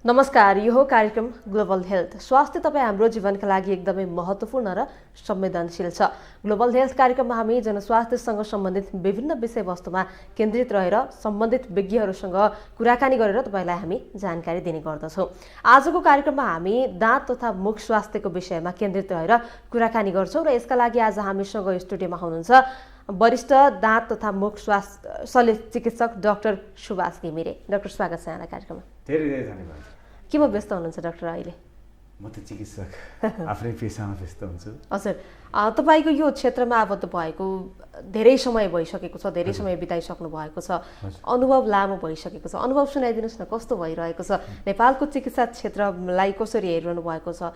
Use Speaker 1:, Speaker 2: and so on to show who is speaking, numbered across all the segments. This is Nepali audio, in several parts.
Speaker 1: नमस्कार, यो हो कार्यक्रम ग्लोबल हेल्थ। स्वास्थ्य तपाईँ हाम्रो जीवनका लागि एकदमै महत्त्वपूर्ण र संवेदनशील छ। ग्लोबल हेल्थ कार्यक्रममा हामी जनस्वास्थ्यसँग सम्बन्धित विभिन्न विषयवस्तुमा केन्द्रित रहेर सम्बन्धित विज्ञहरूसँग कुराकानी गरेर तपाईँलाई हामी जानकारी दिने गर्दछौँ। आजको कार्यक्रममा हामी दाँत तथा मुख स्वास्थ्यको विषयमा केन्द्रित रहेर कुराकानी गर्छौँ र यसका लागि आज हामीसँग स्टुडियोमा हुनुहुन्छ वरिष्ठ दाँत तथा मुख स्वास्थ्य शल्य चिकित्सक डाक्टर सुभाष घिमिरे। डाक्टर, स्वागत छ यहाँलाई कार्यक्रममा।
Speaker 2: धेरै धेरै धन्यवाद।
Speaker 1: केमा व्यस्त हुनुहुन्छ डाक्टर अहिले?
Speaker 2: म त चिकित्सक, आफ्नै पेसामा व्यस्त हुन्छु।
Speaker 1: हजुर, तपाईँको यो क्षेत्रमा आबद्ध भएको धेरै समय भइसकेको छ, धेरै समय बिताइसक्नु भएको छ, अनुभव लामो भइसकेको छ। अनुभव सुनाइदिनुहोस् न, कस्तो भइरहेको छ? नेपालको चिकित्सा क्षेत्रलाई कसरी हेरिरहनु भएको छ?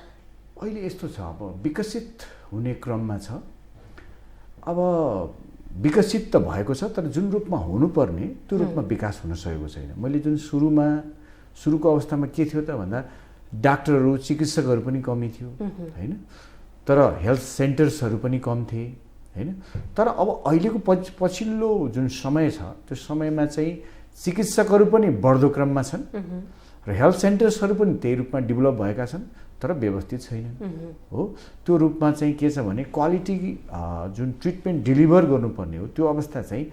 Speaker 2: अहिले यस्तो छ, अब विकसित हुने क्रममा छ। अब विकसित त भएको छ, तर जुन रूपमा हुनुपर्ने त्यो रूपमा विकास हुन सकेको छैन। मैले जुन सुरुको अवस्थामा के थियो त भन्दा डाक्टरहरू, चिकित्सकहरू पनि कमी थियो हैन, तर हेल्थ सेन्टर्सहरू पनि कम थिए हैन। तर अब अहिलेको पछिल्लो जुन समय छ त्यो समयमा चाहिँ चिकित्सकहरू पनि बढ्दो क्रममा छन् र हेल्थ सेन्टर्सहरू पनि त्यही रूपमा डेभलप भएका छन्, तर व्यवस्थित छैनन् हो। त्यो रूपमा चाहिँ के छ भने क्वालिटी जुन ट्रिटमेन्ट डेलिभर गर्नुपर्ने हो त्यो अवस्था चाहिँ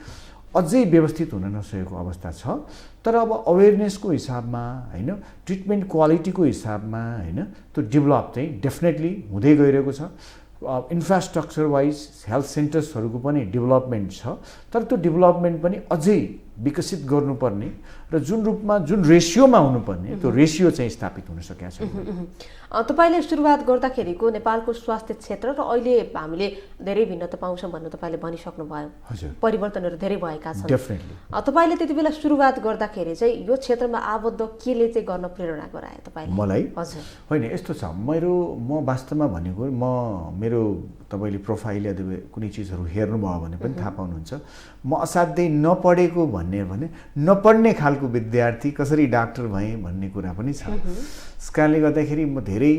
Speaker 2: अझै व्यवस्थित हुन नसकेको अवस्था छ। तर अब अवेरनेसको हिसाबमा हैन, ट्रिटमेन्ट क्वालिटीको हिसाबमा हैन, त्यो डेभलप चाहिँ डेफिनेटली हुँदै गइरहेको छ। इन्फ्रास्ट्रक्चर वाइज हेल्थ सेन्टर्सहरूको पनि डेभलपमेन्ट छ, तर त्यो डेभलपमेन्ट पनि अझै विकसित गर्नुपर्ने र जुन रूपमा जुन रेसियोमा हुनुपर्ने त्यो रेसियो चाहिँ स्थापित हुन सकेको छैन।
Speaker 1: तपाईँले सुरुवात गर्दाखेरिको नेपालको स्वास्थ्य क्षेत्र र अहिले हामीले धेरै भिन्नता पाउँछौँ भन्नु तपाईँले भनिसक्नु भयो।
Speaker 2: हजुर,
Speaker 1: परिवर्तनहरू धेरै भएका छन्।
Speaker 2: डेफिनेटली।
Speaker 1: तपाईँले त्यति बेला सुरुवात गर्दाखेरि चाहिँ यो क्षेत्रमा आबद्ध केले चाहिँ गर्न प्रेरणा गरायो तपाईँले?
Speaker 2: मलाई
Speaker 1: हजुर,
Speaker 2: होइन यस्तो छ, म वास्तवमा भनेको मेरो तपाईँले प्रोफाइल या कुनै चिजहरू हेर्नुभयो भने पनि थाहा पाउनुहुन्छ, म असाध्यै नपढेको भने नपढ्ने खालको विद्यार्थी कसरी डाक्टर भएँ भन्ने कुरा पनि छ। त्यस कारणले गर्दाखेरि म धेरै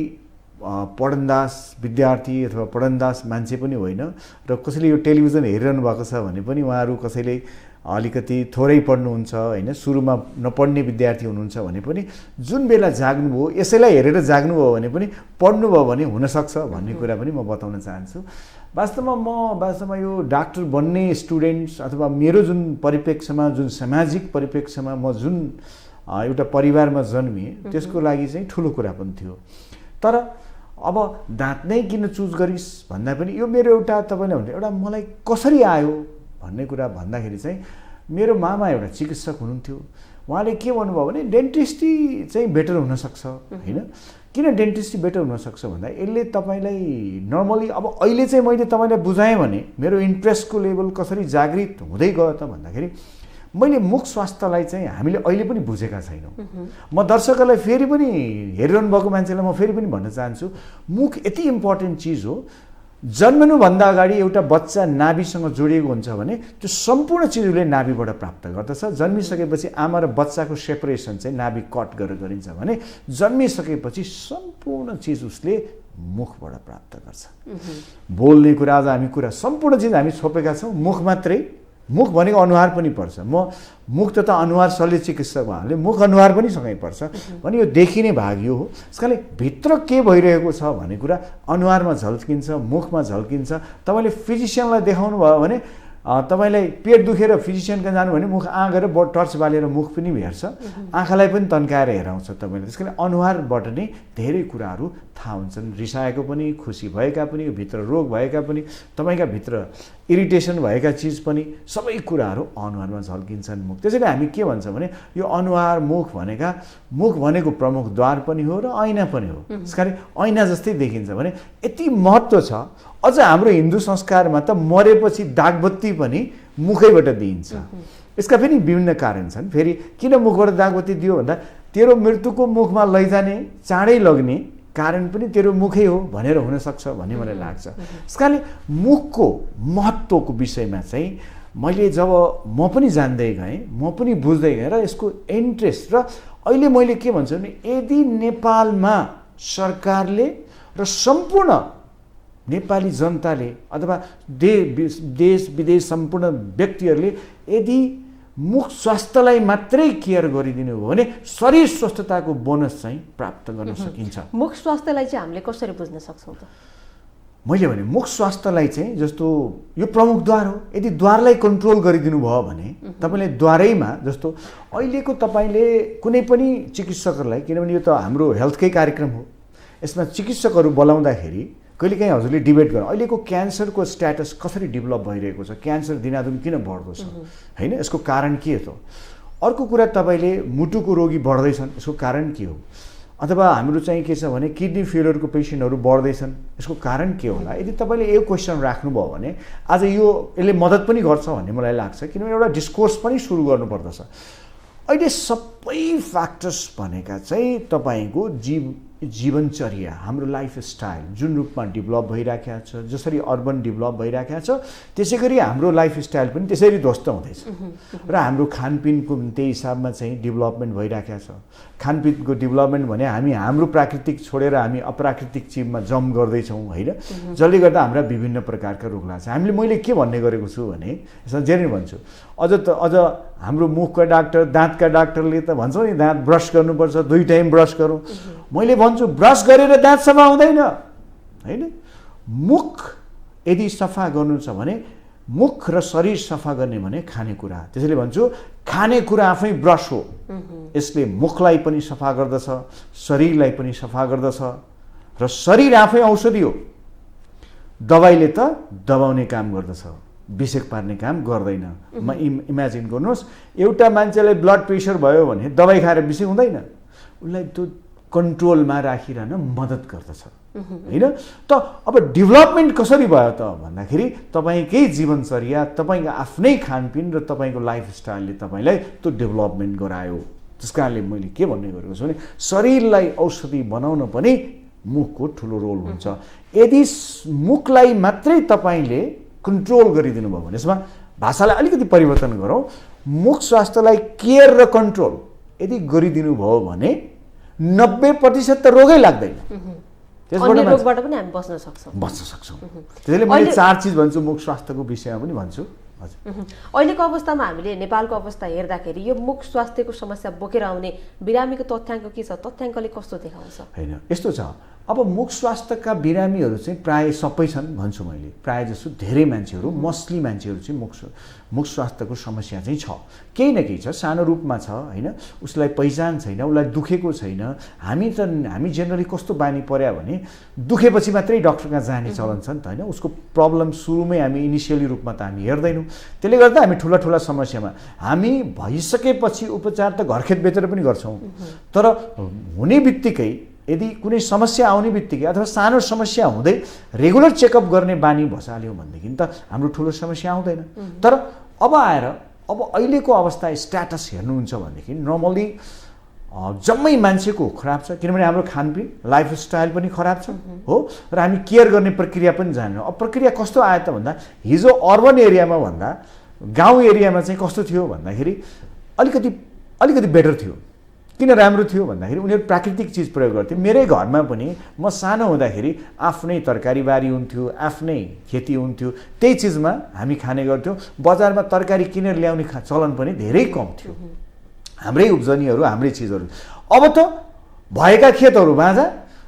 Speaker 2: पढन्दास विद्यार्थी अथवा पढन्दास मान्छे पनि होइन र कसैले यो टेलिभिजन हेरिरहनु भएको छ भने पनि उहाँहरू कसैले अलिकति थोरै पढ्नुहुन्छ होइन, सुरुमा नपढ्ने विद्यार्थी हुनुहुन्छ भने पनि जुन बेला जाग्नुभयो, यसैलाई हेरेर जाग्नुभयो भने पनि पढ्नुभयो भने हुनसक्छ भन्ने कुरा पनि म बताउन चाहन्छु। वास्तवमा यो डाक्टर बन्ने स्टुडेन्ट्स अथवा मेरो जुन परिप्रेक्ष्यमा, जुन सामाजिक परिप्रेक्ष्यमा म जुन एउटा परिवारमा जन्मिएँ त्यसको लागि चाहिँ ठुलो कुरा पनि थियो। तर अब दाँत नै किन चुज गरिस् भन्दा पनि यो मेरो एउटा तपाईँले भन्नु एउटा मलाई कसरी आयो भन्ने कुरा भन्दाखेरि चाहिँ मेरो मामा एउटा चिकित्सक हुनुहुन्थ्यो। उहाँले के भन्नुभयो भने डेन्टिस्ट्री चाहिँ बेटर हुनसक्छ होइन। किन डेन्टिस्ट्री बेटर हुनसक्छ भन्दा यसले तपाईँलाई नर्मली अब अहिले चाहिँ मैले तपाईँलाई बुझाएँ भने मेरो इन्ट्रेस्टको लेभल कसरी जागृत हुँदै गयो त भन्दाखेरि मैले मुख स्वास्थ्यलाई चाहिँ हामीले अहिले पनि बुझेका छैनौँ। म दर्शकहरूलाई फेरि पनि हेरिरहनु भएको मान्छेलाई म फेरि पनि भन्न चाहन्छु, मुख यति इम्पोर्टेन्ट चिज हो। जन्मनुभन्दा अगाडि एउटा बच्चा नाभिसँग जोडिएको हुन्छ भने त्यो सम्पूर्ण चिज उसले नाभिबाट प्राप्त गर्दछ। जन्मिसकेपछि आमा र बच्चाको सेपरेसन चाहिँ नाभि कट गरेर गरिन्छ भने जन्मिसकेपछि सम्पूर्ण चिज उसले मुखबाट प्राप्त गर्छ। बोल्ने कुरा, आज हामी कुरा सम्पूर्ण चिज हामी छोपेका छौँ मुख मात्रै। मुख भनेको अनुहार पनि पर्छ। मुख त अनुहार शल्य चिकित्सक भएकोले मुख अनुहार पनि सँगै पर्छ भने यो देखिने भाग यो हो। त्यसकारणले भित्र के भइरहेको छ भन्ने कुरा अनुहारमा झल्किन्छ, मुखमा झल्किन्छ। तपाईँले फिजिसियनलाई देखाउनु भयो भने तपाईँलाई पेट दुखेर फिजिसियनका जानु भने मुख गएर टर्च बालेर मुख पनि हेर्छ, आँखालाई पनि तन्काएर हेराउँछ तपाईँले। त्यस कारण अनुहारबाट नै धेरै कुराहरू थाहा हुन्छन्। रिसाएको पनि, खुसी भएका पनि, भित्र रोग भएका पनि, तपाईँका भित्र इरिटेसन भएका चिज पनि सबै कुराहरू अनुहारमा झल्किन्छन् मुख। त्यसैले हामी के भन्छ भने यो अनुहार मुख भनेको प्रमुख द्वार पनि हो र ऐना पनि हो। त्यसकारण ऐना जस्तै देखिन्छ भने यति महत्त्व छ। अझ हाम्रो हिन्दू संस्कारमा त मरेपछि दागबत्ती पनि मुखैबाट दिइन्छ। यसका पनि विभिन्न कारण छन्। फेरि किन मुखबाट दागबत्ती दियो भन्दा तेरो मृत्युको मुखमा लैजाने, चाँडै लग्ने कारण पनि तेरो मुखै हो भनेर हुनसक्छ भन्ने मलाई लाग्छ। त्यसकारणले मुखको महत्त्वको विषयमा चाहिँ मैले जब म पनि जान्दै गएँ, म पनि बुझ्दै गएँ र यसको इन्ट्रेस्ट र अहिले मैले के भन्छु भने यदि नेपालमा सरकारले र सम्पूर्ण नेपाली जनताले अथवा देश विदेश सम्पूर्ण व्यक्तिहरूले यदि मुख स्वास्थ्यलाई मात्रै केयर गरिदिनु हो भने शरीर स्वस्थताको बोनस चाहिँ प्राप्त गर्न सकिन्छ।
Speaker 1: मुख स्वास्थ्यलाई चाहिँ हामीले कसरी बुझ्न सक्छौँ त?
Speaker 2: मैले भने मुख स्वास्थ्यलाई चाहिँ जस्तो यो प्रमुख द्वार हो, यदि द्वारलाई कन्ट्रोल गरिदिनु भयो भने तपाईँले द्वारैमा जस्तो अहिलेको तपाईँले कुनै पनि चिकित्सकहरूलाई, किनभने यो त हाम्रो हेल्थकै कार्यक्रम हो, यसमा चिकित्सकहरू बोलाउँदाखेरि कहिलेकाहीँ हजुरले डिबेट गर्नु अहिलेको क्यान्सरको स्ट्याटस कसरी डेभलप भइरहेको छ, क्यान्सर दिनादिन किन बढ्दो छ, होइन, यसको कारण के हो? अर्को कुरा तपाईँले मुटुको रोगी बढ्दैछन्, यसको कारण के हो? अथवा हाम्रो चाहिँ के छ भने किडनी फेलियरको पेसेन्टहरू बढ्दैछन्, यसको कारण के होला? यदि तपाईँले यो क्वेसन राख्नुभयो भने आज यो यसले मद्दत पनि गर्छ भन्ने मलाई लाग्छ, किनभने एउटा डिस्कोर्स पनि सुरु गर्नुपर्दछ। अहिले सबै फ्याक्टर्स भनेका चाहिँ तपाईँको जीवनचर्या, हाम्रो लाइफस्टाइल जुन रूपमा डेभलप भइराखेको छ, जसरी अर्बन डेभलप भइराखेको छ त्यसै गरी हाम्रो लाइफस्टाइल पनि त्यसरी ध्वस्त हुँदैछ र हाम्रो खानपिनको त्यही हिसाबमा चाहिँ डेभलपमेन्ट भइराखेको छ। खानपिनको डेभलपमेन्ट भने हामी हाम्रो प्राकृतिक छोडेर हामी अप्राकृतिक चिजमा जम्प गर्दैछौँ, होइन, जसले गर्दा हाम्रा विभिन्न प्रकारका रोग लाग्छ। मैले के भन्ने गरेको छु भने यसमा जेरी भन्छु, अझ हाम्रो मुखका डाक्टर, दाँतका डाक्टरले त भन्छ नि दाँत ब्रस गर्नुपर्छ, 2 टाइम ब्रस गरौँ। मैले भन्छु ब्रस गरेर दाँत सफा हुँदैन, होइन। मुख यदि सफा गर्नु छ भने मुख र शरीर सफा गर्ने भने खानेकुरा, त्यसैले भन्छु खानेकुरा आफै ब्रस हो। यसले मुखलाई पनि सफा गर्दछ, शरीरलाई पनि सफा गर्दछ र शरीर आफै औषधि हो। दबाईले त दबाउने काम गर्दछ, विषेक पार्ने काम गर्दैन। इमेजिन गर्नुहोस् एउटा मान्छेलाई ब्लड प्रेसर भयो भने दबाई खाएर विषेक हुँदैन, उसलाई त्यो कन्ट्रोलमा राखिरहन मद्दत गर्दछ, होइन। त अब डेभलपमेन्ट कसरी भयो त भन्दाखेरि तपाईँकै जीवनचर्या, तपाईँको आफ्नै खानपिन र तपाईँको लाइफस्टाइलले तपाईँलाई त्यो डेभलपमेन्ट गरायो। त्यस कारणले मैले के भन्ने गरेको छु भने शरीरलाई औषधि बनाउन पनि मुखको ठुलो रोल हुन्छ। यदि मुखलाई मात्रै तपाईँले कन्ट्रोल गरिदिनु भयो भने, यसमा भाषालाई अलिकति परिवर्तन गरौँ, मुख स्वास्थ्यलाई केयर र कन्ट्रोल यदि गरिदिनु भयो भने 90% त रोगै लाग्दैन।
Speaker 1: अन्य रोगबाट पनि हामी बच्न सक्छौँ।
Speaker 2: त्यसैले मैले 4 चिज भन्छु मुख स्वास्थ्यको विषयमा पनि भन्छु।
Speaker 1: अहिलेको अवस्थामा हामीले नेपालको अवस्था हेर्दाखेरि यो मुख स्वास्थ्यको समस्या बोकेर आउने बिरामीको तथ्याङ्क के छ? तथ्याङ्कले कस्तो देखाउँछ?
Speaker 2: होइन, यस्तो छ, अब मुख स्वास्थ्यका बिरामीहरू चाहिँ प्राय सबै छन् भन्छु मैले, प्राय जसो धेरै मान्छेहरू, मोस्टली मान्छेहरू चाहिँ मुख स्वास्थ्यको समस्या चाहिँ छ, केही न केही छ, सानो रूपमा छ, होइन। उसलाई पहिचान छैन, उसलाई दुखेको छैन। हामी जेनरली कस्तो बानी पर्या भने दुखेपछि मात्रै डक्टर कहाँ जाने चलन छ नि त, होइन। उसको प्रब्लम सुरुमै हामी इनिसियली रूपमा त हामी हेर्दैनौँ, त्यसले गर्दा हामी ठुला समस्यामा हामी भइसकेपछि उपचार त घरखेतभित्र पनि गर्छौँ। तर हुने बित्तिकै यदि कुनै समस्या आउने बित्तिकै अथवा सानो समस्या हुँदै रेगुलर चेकअप गर्ने बानी बसाल्यो भनेदेखि त हाम्रो ठुलो समस्या आउँदैन। तर अब अहिलेको अवस्था स्ट्याटस हेर्नुहुन्छ भनेदेखि नर्मली जम्मै मान्छेको खराब छ, किनभने हाम्रो खानपिन लाइफस्टाइल पनि खराब छ, हो, र हामी केयर गर्ने प्रक्रिया पनि जानेनौँ। अब प्रक्रिया कस्तो आयो त भन्दा हिजो अर्बन एरियामा भन्दा गाउँ एरियामा चाहिँ कस्तो थियो भन्दाखेरि अलिकति बेटर थियो। किन राम्रो थियो भन्दाखेरि उनीहरू प्राकृतिक चिज प्रयोग गर्थे। मेरै घरमा पनि म सानो हुँदाखेरि आफ्नै तरकारीबारी हुन्थ्यो, आफ्नै खेती हुन्थ्यो, त्यही चिजमा हामी खाने गर्थ्यौँ। बजारमा तरकारी किनेर ल्याउने चलन पनि धेरै कम थियो। हाम्रै उब्जनीहरू, हाम्रै चिजहरू। अब त भएका खेतहरू बाँझा,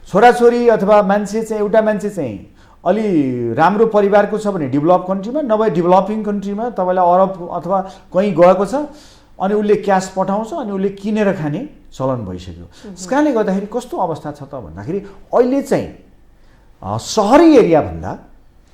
Speaker 2: छोराछोरी अथवा मान्छे चाहिँ एउटा मान्छे चाहिँ अलि राम्रो परिवारको छ भने डेभलप कन्ट्रीमा, नभए डेभलपिङ कन्ट्रीमा तपाईँलाई अरब अथवा कहीँ गएको छ अनि उसले क्यास पठाउँछ अनि उसले किनेर खाने चलन भइसक्यो। त्यस कारणले गर्दाखेरि कस्तो अवस्था छ त भन्दाखेरि अहिले चाहिँ सहरी एरियाभन्दा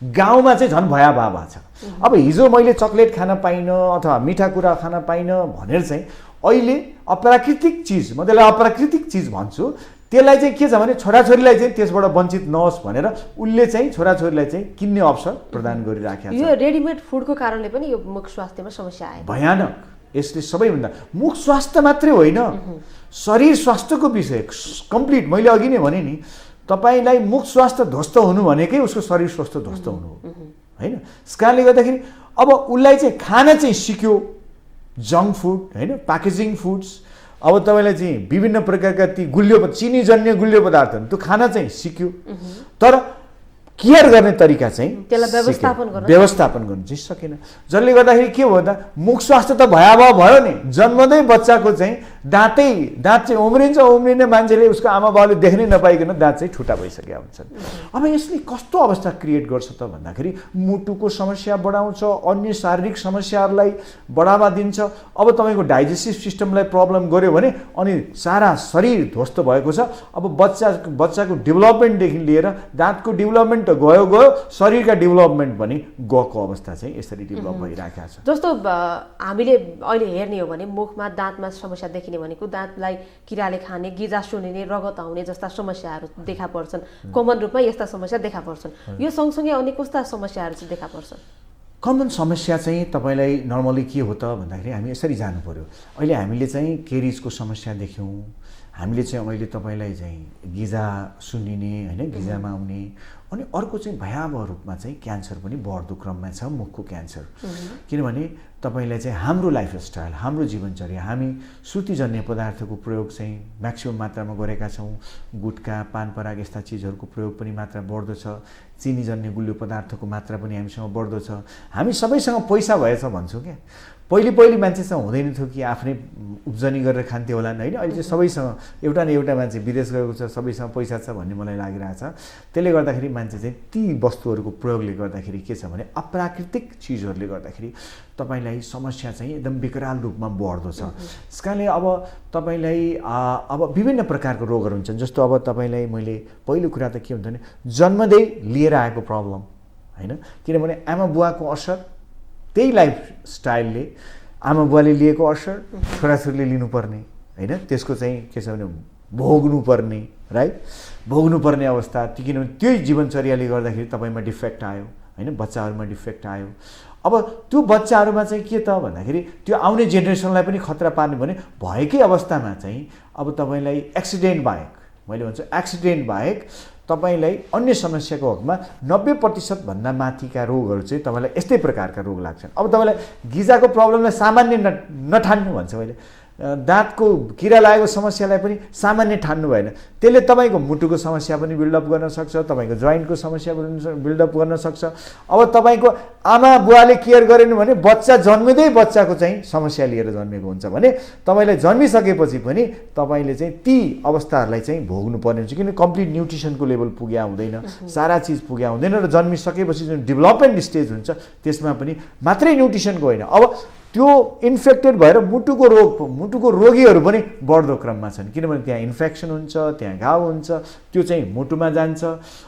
Speaker 2: गाउँमा चाहिँ झन् भयावह छ। अब हिजो मैले चक्लेट खान पाइनँ अथवा मिठा कुरा खान पाइनँ भनेर चाहिँ अहिले अप्राकृतिक चिज, म त्यसलाई अप्राकृतिक चिज भन्छु, त्यसलाई चाहिँ के छ भने छोराछोरीलाई चाहिँ त्यसबाट वञ्चित नहोस् भनेर उसले चाहिँ छोराछोरीलाई चाहिँ किन्ने अवसर प्रदान गरिराखेको छ।
Speaker 1: यो रेडिमेड फुडको कारणले पनि यो मुख स्वास्थ्यमा समस्या आयो,
Speaker 2: भयानक। यसले सबैभन्दा मुख स्वास्थ्य मात्रै होइन, शरीर स्वास्थ्यको विषय कम्प्लिट। मैले अघि नै भने नि, तपाईँलाई मुख स्वास्थ्य ध्वस्त हुनु भनेकै उसको शरीर स्वास्थ्य ध्वस्त हुनु हो, होइन। त्यस कारणले गर्दाखेरि अब उसलाई चाहिँ खाना चाहिँ सिक्यो, जङ्क फुड, होइन, प्याकेजिङ फुड्स, अब तपाईँलाई चाहिँ विभिन्न प्रकारका ती चिनीजन्य गुलियो पदार्थहरू त्यो खाना चाहिँ सिक्यो, तर केयर गर्ने तरिका चाहिँ
Speaker 1: त्यसलाई
Speaker 2: व्यवस्थापन गर्नु चाहिँ सकेन। जसले गर्दाखेरि के भयो त मुख स्वास्थ्य त भयावह भयो नि। जन्मदै बच्चाको चाहिँ दाँत चाहिँ उम्रिने मान्छेले उसको आमा बाउले देख्नै नपाइकन दाँत चाहिँ ठुटा भइसकेका हुन्छन्। अब यसले कस्तो अवस्था क्रिएट गर्छ त भन्दाखेरि मुटुको समस्या बढाउँछ, अन्य शारीरिक समस्याहरूलाई बढावा दिन्छ। अब तपाईँको डाइजेस्टिभ सिस्टमलाई प्रब्लम गर्यो भने अनि सारा शरीर ध्वस्त भएको छ। अब बच्चाको डेभलपमेन्टदेखि लिएर दाँतको डेभलपमेन्ट गयो शरीरका डेभलपमेन्ट पनि गएको अवस्था चाहिँ यसरी डेभलप भइरहेको छ।
Speaker 1: जस्तो हामीले अहिले हेर्ने हो भने मुखमा दाँतमा समस्या देखिने भनेको दाँतलाई किराले खाने, गिजा सुनिने, रगत आउने जस्ता समस्याहरू देखा पर्छन्। कमन रूपमा यस्ता समस्या देखा पर्छन्। यो सँगसँगै अन्य कस्ता समस्याहरू चाहिँ देखा पर्छन्?
Speaker 2: कमन समस्या चाहिँ तपाईँलाई नर्मली के हो त भन्दाखेरि हामी यसरी जानु पर्यो। अहिले हामीले चाहिँ केरिजको समस्या देख्यौँ, हामीले चाहिँ अहिले तपाईँलाई चाहिँ गिजा सुनिने होइन, गिजामा आउने, अनि अर्को चाहिँ भयावह रूपमा चाहिँ क्यान्सर पनि बढ्दो क्रममा छ, मुखको क्यान्सर। किनभने तपाईँलाई चाहिँ हाम्रो लाइफस्टाइल, हाम्रो जीवनचर्या, हामी सुतीजन्य पदार्थको प्रयोग चाहिँ म्याक्सिमम मात्रामा गरेका छौँ। गुटखा, पान पराग यस्ता चिजहरूको प्रयोग पनि मात्रा बढ्दो छ। चिनीजन्य गुलियो पदार्थको मात्रा पनि हामीसँग बढ्दो छ। हामी सबैसँग पैसा भएछ भन्छौँ क्या। पहिले मान्छेसँग हुँदैन थियो कि आफ्नै उब्जनी गरेर खान्थ्यो होला होइन। अहिले चाहिँ सबैसँग एउटा न एउटा मान्छे विदेश गएको छ, सबैसँग पैसा छ भन्ने मलाई लागिरहेछ। त्यसले गर्दाखेरि मान्छे चाहिँ ती वस्तुहरूको प्रयोगले गर्दाखेरि के छ भने अप्राकृतिक चिजहरूले गर्दाखेरि तपाईँलाई समस्या चाहिँ एकदम विकराल रूपमा बढ्दो छ। त्यस कारणले अब तपाईँलाई अब विभिन्न प्रकारको रोगहरू हुन्छन्। जस्तो अब तपाईँलाई मैले पहिलो कुरा त के हुन्छ भने जन्मदै लिएर आएको प्रब्लम होइन, किनभने आमा बुवाको असर, त्यही लाइफस्टाइलले आमा बुवाले लिएको असर छोराछोरीले लिनुपर्ने होइन, त्यसको चाहिँ के छ भने भोग्नुपर्ने, राइट, भोग्नुपर्ने अवस्था। किनभने त्यही जीवनचर्याले गर्दाखेरि तपाईँमा डिफेक्ट आयो होइन, बच्चाहरूमा डिफेक्ट आयो। अब त्यो बच्चाहरूमा चाहिँ के त भन्दाखेरि त्यो आउने जेनेरेसनलाई पनि खतरा पार्ने भने भएकै अवस्थामा चाहिँ अब तपाईँलाई एक्सिडेन्ट बाहेक, मैले भन्छु एक्सिडेन्ट बाहेक तपाईँलाई अन्य समस्याको हकमा 90% भन्दा माथिका रोगहरू चाहिँ तपाईँलाई यस्तै प्रकारका रोग लाग्छन्। अब तपाईँलाई गिजाको प्रब्लमलाई सामान्य नठान्नु भन्छ मैले, दाँतको किरा लागेको समस्यालाई पनि सामान्य ठान्नु भएन। त्यसले तपाईँको मुटुको समस्या पनि बिल्डअप गर्न सक्छ, तपाईँको जोइन्टको समस्या पनि बिल्डअप गर्न सक्छ। अब तपाईँको आमा बुवाले केयर गरेन भने बच्चा जन्मिँदै बच्चाको चाहिँ समस्या लिएर जन्मेको हुन्छ भने तपाईँलाई जन्मिसकेपछि पनि तपाईँले चाहिँ ती अवस्थाहरूलाई चाहिँ भोग्नुपर्ने हुन्छ। किन कम्प्लिट न्युट्रिसनको लेभल पुग्या हुँदैन, सारा चिज पुग्या हुँदैन र जन्मिसकेपछि जुन डेभलपमेन्ट स्टेज हुन्छ त्यसमा पनि मात्रै न्युट्रिसनको होइन, अब त्यो इन्फेक्टेड भएर मुटुको रोगीहरू पनि बढ्दो क्रममा छन्। किनभने त्यहाँ इन्फेक्सन हुन्छ, त्यहाँ घाउ हुन्छ, त्यो चाहिँ मुटुमा जान्छ।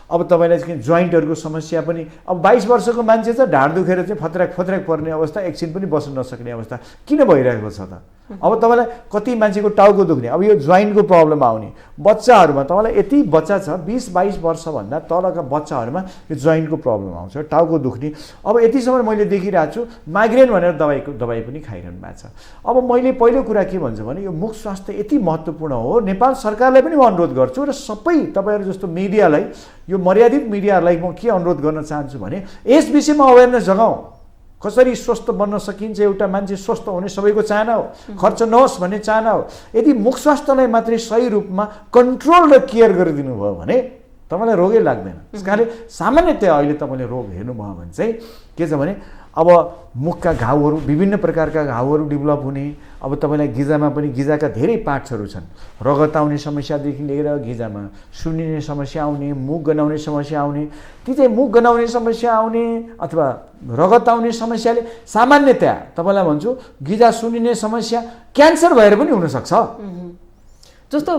Speaker 2: अब तपाईँलाई चाहिँ जोइन्टहरूको समस्या पनि, अब 22 वर्षको मान्छे छ, ढाड दुखेर चाहिँ फत्रक पर्ने अवस्था, एकछिन पनि बस्न नसक्ने अवस्था किन भइरहेको छ त? अब तपाईँलाई कति मान्छेको टाउको दुख्ने, अब यो जोइन्टको प्रब्लम आउने बच्चाहरूमा, तपाईँलाई यति बच्चा छ 20-22 वर्षभन्दा तलका बच्चाहरूमा यो जोइन्टको प्रब्लम आउँछ, टाउको दुख्ने। अब यतिसम्म मैले देखिरहेको छु माइग्रेन भनेर दबाई पनि खाइरहनु भएको छ। अब मैले पहिलो कुरा के भन्छु भने यो मुख स्वास्थ्य यति महत्त्वपूर्ण हो, नेपाल सरकारलाई पनि म अनुरोध गर्छु र सबै तपाईँहरू जस्तो मिडियालाई, यो मर्यादित मिडियाहरूलाई म के अनुरोध गर्न चाहन्छु भने यस विषयमा अवेरनेस जगाऊ। कसरी स्वस्थ बन्न सकिन्छ, एउटा मान्छे स्वस्थ हुने सबैको चाहना हो, खर्च नहोस् भन्ने चाहना हो। यदि मुख स्वास्थ्यलाई मात्रै सही रूपमा कन्ट्रोल र केयर गरिदिनु भयो भने तपाईँलाई रोगै लाग्दैन। त्यस कारणले सामान्यतया अहिले तपाईँले रोग हेर्नुभयो भने चाहिँ के छ भने अब मुखका घाउहरू, विभिन्न प्रकारका घाउहरू डेभलप हुने। अब तपाईँलाई गिजामा पनि गिजाका धेरै पार्ट्सहरू छन्, रगत आउने समस्यादेखि लिएर गिजामा सुनिने समस्या आउने, मुख गनाउने समस्या आउने। ती चाहिँ मुख गनाउने समस्या आउने अथवा रगत आउने समस्याले सामान्यतया तपाईँलाई भन्छु गिजा सुनिने समस्या क्यान्सर भएर पनि हुनसक्छ।
Speaker 1: जस्तो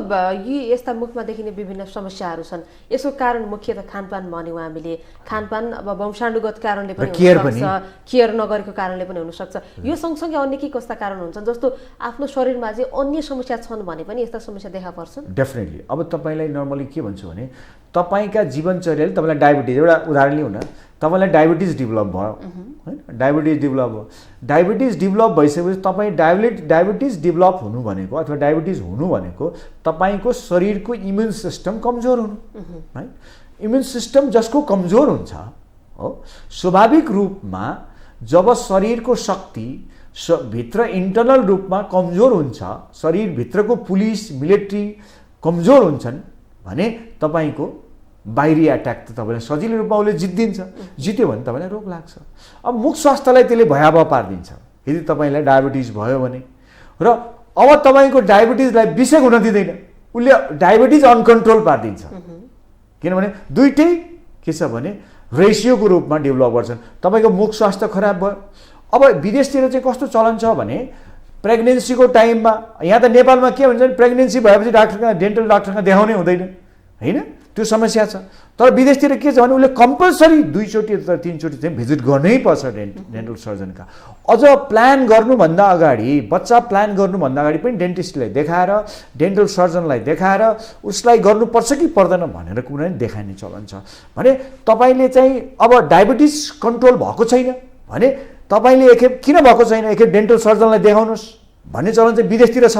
Speaker 1: यी यस्ता मुखमा देखिने विभिन्न समस्याहरू छन्, यसको कारण मुख्यतः खानपान भन्यौँ हामीले। खानपान अब वंशानुगत कारणले पनि हुनसक्छ, केयर नगरेको कारणले पनि हुनसक्छ। यो सँगसँगै अन्य के कस्ता कारण हुन्छन्? जस्तो आफ्नो शरीरमा चाहिँ अन्य समस्या छन् भने पनि यस्ता समस्या देखा पर्छन्।
Speaker 2: डेफिनेटली। अब तपाईँलाई नर्मली के भन्छु भने तपाईँका जीवनचर्याले तपाईँलाई डायबिटिज, एउटा उदाहरण लिउँ न, तपाईँलाई डायबिटिज डेभलप भयो होइन, डायबिटिज डेभलप भयो। डायबिटिज डेभलप भइसकेपछि तपाईँ डायबिटिज डेभलप हुनु भनेको अथवा डायबिटिज हुनु भनेको तपाईँको शरीरको इम्युन सिस्टम कमजोर हुनु है। इम्युन सिस्टम जसको कमजोर हुन्छ हो, स्वाभाविक रूपमा जब शरीरको शक्ति भित्र इन्टरनल रूपमा कमजोर हुन्छ, शरीरभित्रको पुलिस मिलिट्री कमजोर हुन्छन् भने तपाईँको बाहिरी अट्याक त तपाईँलाई सजिलो रूपमा उसले जित्दिन्छ। जित्यो भने तपाईँलाई रोग लाग्छ। अब मुख स्वास्थ्यलाई त्यसले भयावह पारिदिन्छ। यदि तपाईँलाई डायबिटिज भयो भने र अब तपाईँको डायबिटिजलाई विषय हुन दिँदैन, उसले डायबिटिज अनकन्ट्रोल पारिदिन्छ। किनभने दुइटै के छ भने रेसियोको रूपमा डेभलप गर्छन्। तपाईँको मुख स्वास्थ्य खराब भयो। अब विदेशतिर चाहिँ कस्तो चलन छ भने प्रेग्नेन्सीको टाइममा, यहाँ त नेपालमा के भन्छ भने प्रेग्नेन्सी भएपछि डाक्टरका डेन्टल डाक्टरका देखाउनै हुँदैन, होइन? त्यो समस्या छ। तर विदेशतिर के छ भने उसले कम्पलसरी 2 चोटि अथवा 3 चोटि चाहिँ भिजिट गर्नै पर्छ डेन्टल सर्जनका। अझ प्लान गर्नुभन्दा अगाडि, बच्चा प्लान गर्नुभन्दा अगाडि पनि डेन्टिस्टलाई देखाएर, डेन्टल सर्जनलाई देखाएर उसलाई गर्नुपर्छ कि पर्दैन भनेर कुनै देखाइने चलन छ। भने तपाईँले चाहिँ अब डायबिटिज कन्ट्रोल भएको छैन भने तपाईँले एकखेप किन भएको छैन, एकखेप डेन्टल सर्जनलाई देखाउनुहोस् भन्ने चलन चाहिँ विदेशतिर छ।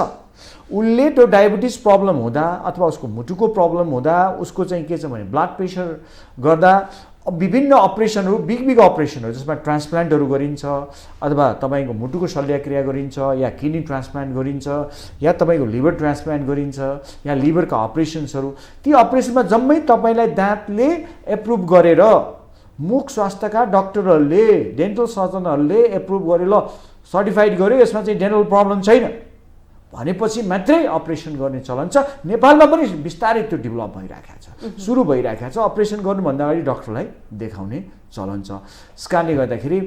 Speaker 2: उसले त्यो डायबिटिज प्रब्लम हुँदा अथवा उसको मुटुको प्रब्लम हुँदा, उसको चाहिँ के छ भने ब्लड प्रेसर गर्दा विभिन्न अपरेसनहरू, बिग अपरेसनहरू जसमा ट्रान्सप्लान्टहरू गरिन्छ अथवा तपाईँको मुटुको शल्यक्रिया गरिन्छ या किडनी ट्रान्सप्लान्ट गरिन्छ या तपाईँको लिभर ट्रान्सप्लान्ट गरिन्छ या लिभरका अपरेसन्सहरू, ती अपरेसनमा जम्मै तपाईँलाई दाँतले एप्रुभ गरेर, मुख स्वास्थ्यका डाक्टरहरूले, डेन्टल सर्जनहरूले एप्रुभ गरेर ल सर्टिफाइड गर्यो यसमा चाहिँ डेन्टल प्रब्लम छैन भनेपछि मात्रै अपरेसन गर्ने चलन छ। नेपालमा पनि बिस्तारै त्यो डेभलप भइरहेको छ, सुरु भइरहेको छ। अपरेसन गर्नुभन्दा अगाडि डाक्टरलाई देखाउने चलन छ। यस कारणले गर्दाखेरि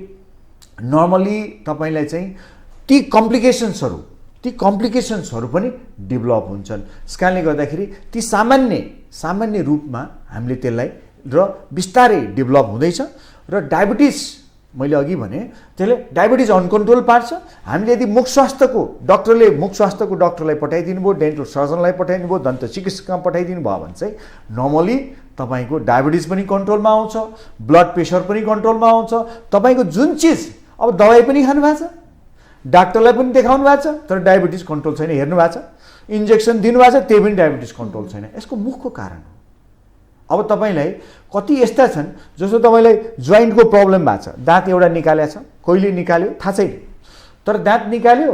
Speaker 2: नर्मली तपाईँलाई चाहिँ ती कम्प्लिकेसन्सहरू पनि डेभलप हुन्छन्। यस कारणले गर्दाखेरि ती सामान्य रूपमा हामीले त्यसलाई र बिस्तारै डेभलप हुँदैछ। र डायबिटिज मैले अघि भने त्यसले डायबिटिज अनकन्ट्रोल पार्छ। हामीले यदि मुख स्वास्थ्यको डाक्टरलाई पठाइदिनु भयो, डेन्टल सर्जनलाई पठाइदिनु भयो, दन्त चिकित्सकमा पठाइदिनु भयो भने चाहिँ नर्मली तपाईँको डायबिटिज पनि कन्ट्रोलमा आउँछ, ब्लड प्रेसर पनि कन्ट्रोलमा आउँछ। तपाईँको जुन चिज, अब दबाई पनि खानु भएको छ, डाक्टरलाई पनि देखाउनु भएको छ, तर डायबिटिज कन्ट्रोल छैन, हेर्नु भएको छ, इन्जेक्सन दिनुभएको छ, त्यही पनि डायबिटिज कन्ट्रोल छैन। यसको मुखको कारण हो। अब तपाईँलाई कति यस्ता छन् जस्तो तपाईँलाई जोइन्टको प्रब्लम भएको छ, दाँत एउटा निकालेको छ, कहिले निकाल्यो थाहा छैन, तर दाँत निकाल्यो,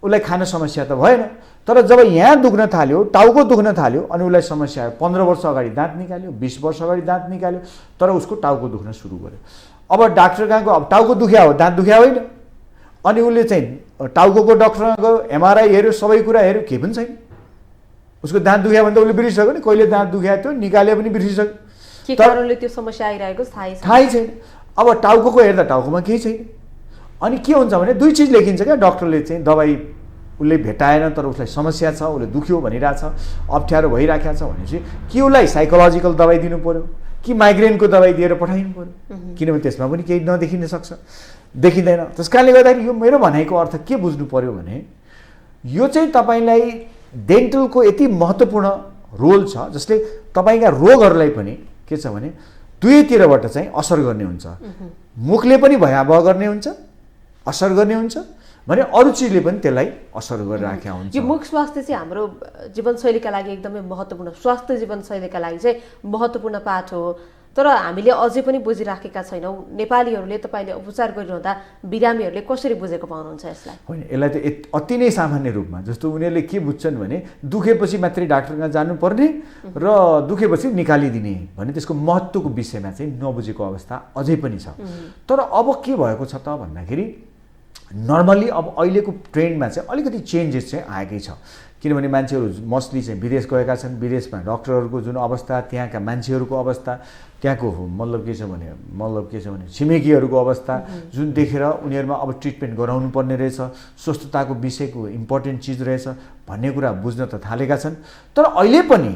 Speaker 2: उसलाई खान समस्या त भएन। तर जब यहाँ दुख्न थाल्यो, टाउको दुख्न थाल्यो, अनि उसलाई समस्या आयो। 15 वर्ष अगाडि दाँत निकाल्यो, 20 वर्ष अगाडि दाँत निकाल्यो, तर उसको टाउको दुख्न सुरु गर्यो। अब डाक्टर कहाँ गयो, अब टाउको दुख्या हो, दाँत दुख्या होइन। अनि उसले चाहिँ टाउको डाक्टरमा गयो, एमआरआई हेऱ्यो, सबै कुरा हेऱ्यो, केही पनि छैन। उसको दाँत दुख्या भने त उसले बिर्सिसक्यो नि, कहिले दाँत दुख्या थियो, निकाले पनि बिर्सिसक्यो।
Speaker 1: के कारणले त्यो समस्या आइरहेको
Speaker 2: थाहै छैन। अब टाउको हेर्दा टाउकोमा केही छैन। अनि के हुन्छ भने 2 चिज लेखिन्छ क्या, डाक्टरले चाहिँ दबाई उसले भेटाएन तर उसलाई समस्या छ, उसले दुख्यो भनिरहेछ, अप्ठ्यारो भइरहेको छ भनेपछि कि उसलाई साइकोलोजिकल दबाई दिनु पर्यो कि माइग्रेनको दबाई दिएर पठाइनु पर्यो, किनभने त्यसमा पनि केही नदेखिन सक्छ, देखिँदैन। त्यस कारणले गर्दाखेरि यो मेरो भनाइको अर्थ के बुझ्नु पर्यो भने यो चाहिँ तपाईँलाई डेन्टलको यति महत्त्वपूर्ण रोल छ जसले तपाईँका रोगहरूलाई पनि के छ भने दुवैतिरबाट चाहिँ असर गर्ने हुन्छ। मुखले पनि भयावह गर्ने हुन्छ, असर गर्ने हुन्छ भने अरू चिजले पनि त्यसलाई असर गरिराखेका हुन्छ।
Speaker 1: यो मुख स्वास्थ्य चाहिँ हाम्रो जीवनशैलीका लागि एकदमै महत्त्वपूर्ण, स्वास्थ्य जीवनशैलीका लागि चाहिँ महत्त्वपूर्ण पाठ हो। तर हामीले अझै पनि बुझिराखेका छैनौँ। नेपालीहरूले तपाईँले उपचार गरिरहँदा बिरामीहरूले कसरी बुझेको पाउनुहुन्छ यसलाई?
Speaker 2: होइन, यसलाई त अति नै सामान्य रूपमा जस्तो उनीहरूले के बुझ्छन् भने दुखेपछि मात्रै डाक्टरकहाँ जानुपर्ने र दुखेपछि निकालिदिने भने त्यसको महत्त्वको विषयमा चाहिँ नबुझेको अवस्था अझै पनि छ। तर अब के भएको छ त भन्दाखेरि नर्मली अब अहिलेको ट्रेन्डमा चाहिँ अलिकति चेन्जेस चाहिँ आएकै छ। किनभने मान्छेहरू मोस्टली चाहिँ विदेश गएका छन्। विदेशमा डक्टरहरूको जुन अवस्था, त्यहाँका मान्छेहरूको अवस्था, त्यहाँको मतलब के छ भने छिमेकीहरूको अवस्था जुन देखेर उनीहरूमा अब ट्रिटमेन्ट गराउनु पर्ने रहेछ, स्वस्थताको विषयको इम्पोर्टेन्ट चिज रहेछ भन्ने कुरा बुझ्न त थालेका छन्। तर अहिले पनि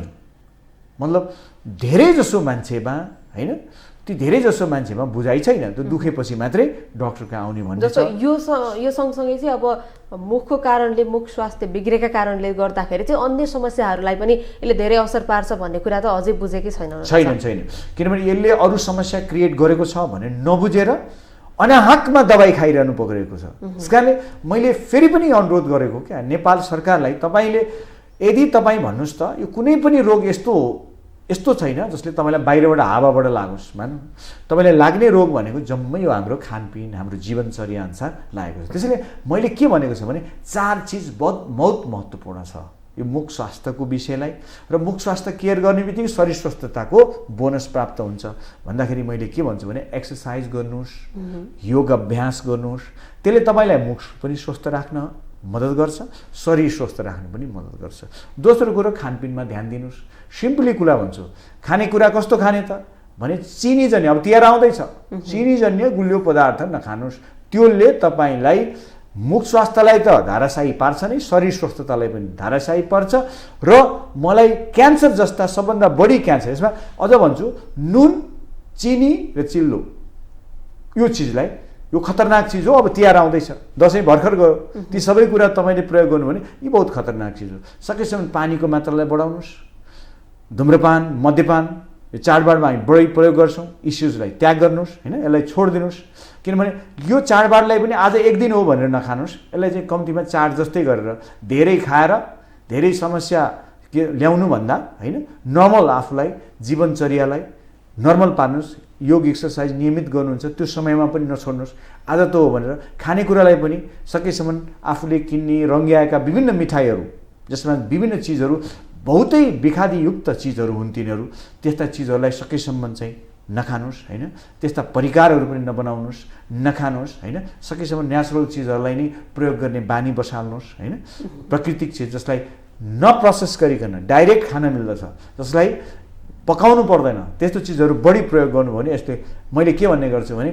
Speaker 2: मतलब धेरै जसो मान्छेमा होइन, ती धेरै जसो मान्छेमा बुझाइ छैन, त्यो दुखेपछि मात्रै डक्टर कहाँ आउने भन्ने छ।
Speaker 1: यो सँगसँगै चाहिँ अब मुखको कारणले, मुख स्वास्थ्य बिग्रेका कारणले गर्दाखेरि चाहिँ अन्य समस्याहरूलाई पनि यसले धेरै असर पार्छ भन्ने कुरा त अझै बुझेकै छैन।
Speaker 2: किनभने यसले अरू समस्या क्रिएट गरेको छ भने नबुझेर अनाहकमा दबाई खाइरहनु परेको छ। त्यस कारणले मैले फेरि पनि अनुरोध गरेको क्या नेपाल सरकारलाई, तपाईँले यदि तपाईँ भन्नुहोस् त यो कुनै पनि रोग यस्तो हो यस्तो छैन जसले तपाईँलाई बाहिरबाट हावाबाट लागोस्। मानौँ तपाईँलाई लाग्ने रोग भनेको जम्मै यो हाम्रो खानपिन, हाम्रो जीवनचर्या अनुसार लागेको छ। त्यसैले मैले के भनेको छु भने 4 चिज बहुत महत्त्वपूर्ण छ यो मुख स्वास्थ्यको विषयलाई। र मुख स्वास्थ्य केयर गर्ने बित्तिकै शरीर स्वस्थताको बोनस प्राप्त हुन्छ भन्दाखेरि मैले के भन्छु भने एक्सर्साइज गर्नुहोस्, योग अभ्यास गर्नुहोस्। त्यसले तपाईँलाई मुख पनि स्वस्थ राख्न मद्दत गर्छ, शरीर स्वस्थ राख्न पनि मद्दत गर्छ। दोस्रो कुरो खानपिनमा ध्यान दिनुहोस्। सिम्पली कुरा भन्छु, खानेकुरा कस्तो खाने त भने चिनीजन्य, अब तिहार आउँदैछ, चिनीजन्य गुलियो पदार्थ नखानुहोस्। त्यसले तपाईँलाई मुख स्वास्थ्यलाई त धाराशायी पार्छ नै, शरीर स्वस्थतालाई पनि धाराशायी पर्छ। र मलाई क्यान्सर जस्ता सबभन्दा बढी क्यान्सर, यसमा अझ भन्छु नुन, चिनी र चिल्लो, यो चिजलाई, यो खतरनाक चिज हो। अब तिहार आउँदैछ, दसैँ भर्खर गयो, ती सबै कुरा तपाईँले प्रयोग गर्नु भने यी बहुत खतरनाक चिज हो। सकेसम्म पानीको मात्रालाई बढाउनुहोस्। धुम्रपान, मद्यपान यो चाडबाडमा हामी बढी प्रयोग गर्छौँ, इस्युजलाई त्याग गर्नुहोस् होइन, यसलाई छोडिदिनुहोस्। किनभने यो चाडबाडलाई पनि आज एक दिन हो भनेर नखानुहोस्, यसलाई चाहिँ कम्तीमा चाड जस्तै गरेर धेरै खाएर धेरै समस्या के ल्याउनुभन्दा होइन नर्मल आफूलाई जीवनचर्यालाई नर्मल पार्नुहोस्। योग एक्सर्साइज नियमित गर्नुहुन्छ त्यो समयमा पनि नछोड्नुहोस्। आज त हो भनेर खानेकुरालाई पनि सकेसम्म आफूले किन्ने रङ्ग्याएका विभिन्न मिठाईहरू जसमा विभिन्न चिजहरू बहुतै विखादीयुक्त चिजहरू हुन् तिनीहरू, त्यस्ता चिजहरूलाई सकेसम्म चाहिँ नखानुहोस् होइन। त्यस्ता परिकारहरू पनि नबनाउनुहोस्, नखानुहोस् होइन। सकेसम्म नेचुरल चिजहरूलाई नै प्रयोग गर्ने बानी बसाल्नुहोस् होइन। प्राकृतिक चिज जसलाई नप्रोसेस गरिकन डाइरेक्ट खान मिल्दछ, जसलाई पकाउनु पर्दैन, त्यस्तो चिजहरू बढी प्रयोग गर्नुभयो भने यस्तै। मैले के भन्ने गर्छु भने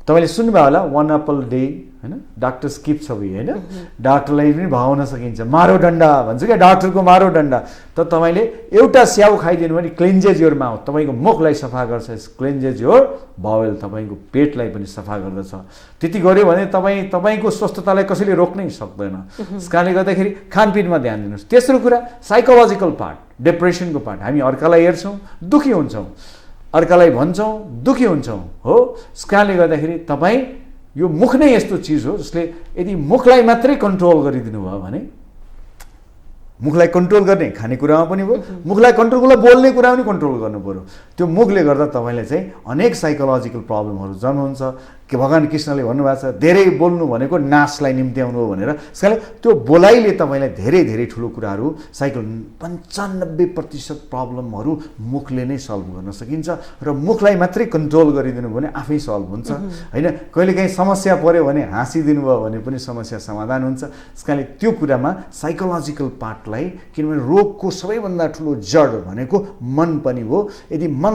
Speaker 2: तपाईँले सुन्नुभयो होला 1 एप्पल डे होइन, डाक्टर स्किप छ होइन, डाक्टरलाई पनि भाउन सकिन्छ, मारो डन्डा भन्छु क्या, डाक्टरको मारो डन्डा। त तपाईँले एउटा स्याउ खाइदिनु भने क्लिन्जेज योर माउथ, तपाईँको मुखलाई सफा गर्छ, क्लिन्जेज योर बावेल, तपाईँको पेटलाई पनि सफा गर्दछ। त्यति गऱ्यो भने तपाईँको स्वस्थतालाई कसैले रोक्नै सक्दैन। त्यस कारणले गर्दाखेरि खानपिनमा ध्यान दिनुहोस्। तेस्रो कुरा साइकोलोजिकल पार्ट, डिप्रेसनको पार्ट। हामी अर्कालाई हेर्छौँ, दुःखी हुन्छौँ, अर्कालाई भन्छौँ, दुःखी हुन्छौँ हो। त्यस कारणले गर्दाखेरि तपाईँ यो मुख नै यस्तो चिज हो जसले यदि मुखलाई मात्रै कन्ट्रोल गरिदिनु भयो भने, मुखलाई कन्ट्रोल गर्ने खानेकुरामा पनि भयो, मुखलाई कन्ट्रोल गर्दा बोल्ने कुरामा पनि कन्ट्रोल गर्नु पर्यो। त्यो मुखले गर्दा तपाईँलाई चाहिँ अनेक साइकोलोजिकल प्रब्लमहरू जन्मन्छ। कि भगवान् कृष्णले भन्नुभएको छ धेरै बोल्नु भनेको नाशलाई निम्त्याउनु हो भनेर। त्यसकारण त्यो बोलाइले तपाईँलाई धेरै ठुलो कुराहरू 95% प्रब्लमहरू मुखले नै सल्भ गर्न सकिन्छ। र मुखलाई मात्रै कन्ट्रोल गरिदिनु भने आफै सल्भ हुन्छ होइन। कहिलेकाहीँ समस्या पर्यो भने हाँसिदिनु भयो भने पनि समस्या समाधान हुन्छ। त्यसकारण त्यो कुरामा साइकोलोजिकल पार्टलाई, किनभने रोगको सबैभन्दा ठुलो जड भनेको मन पनि हो। यदि मन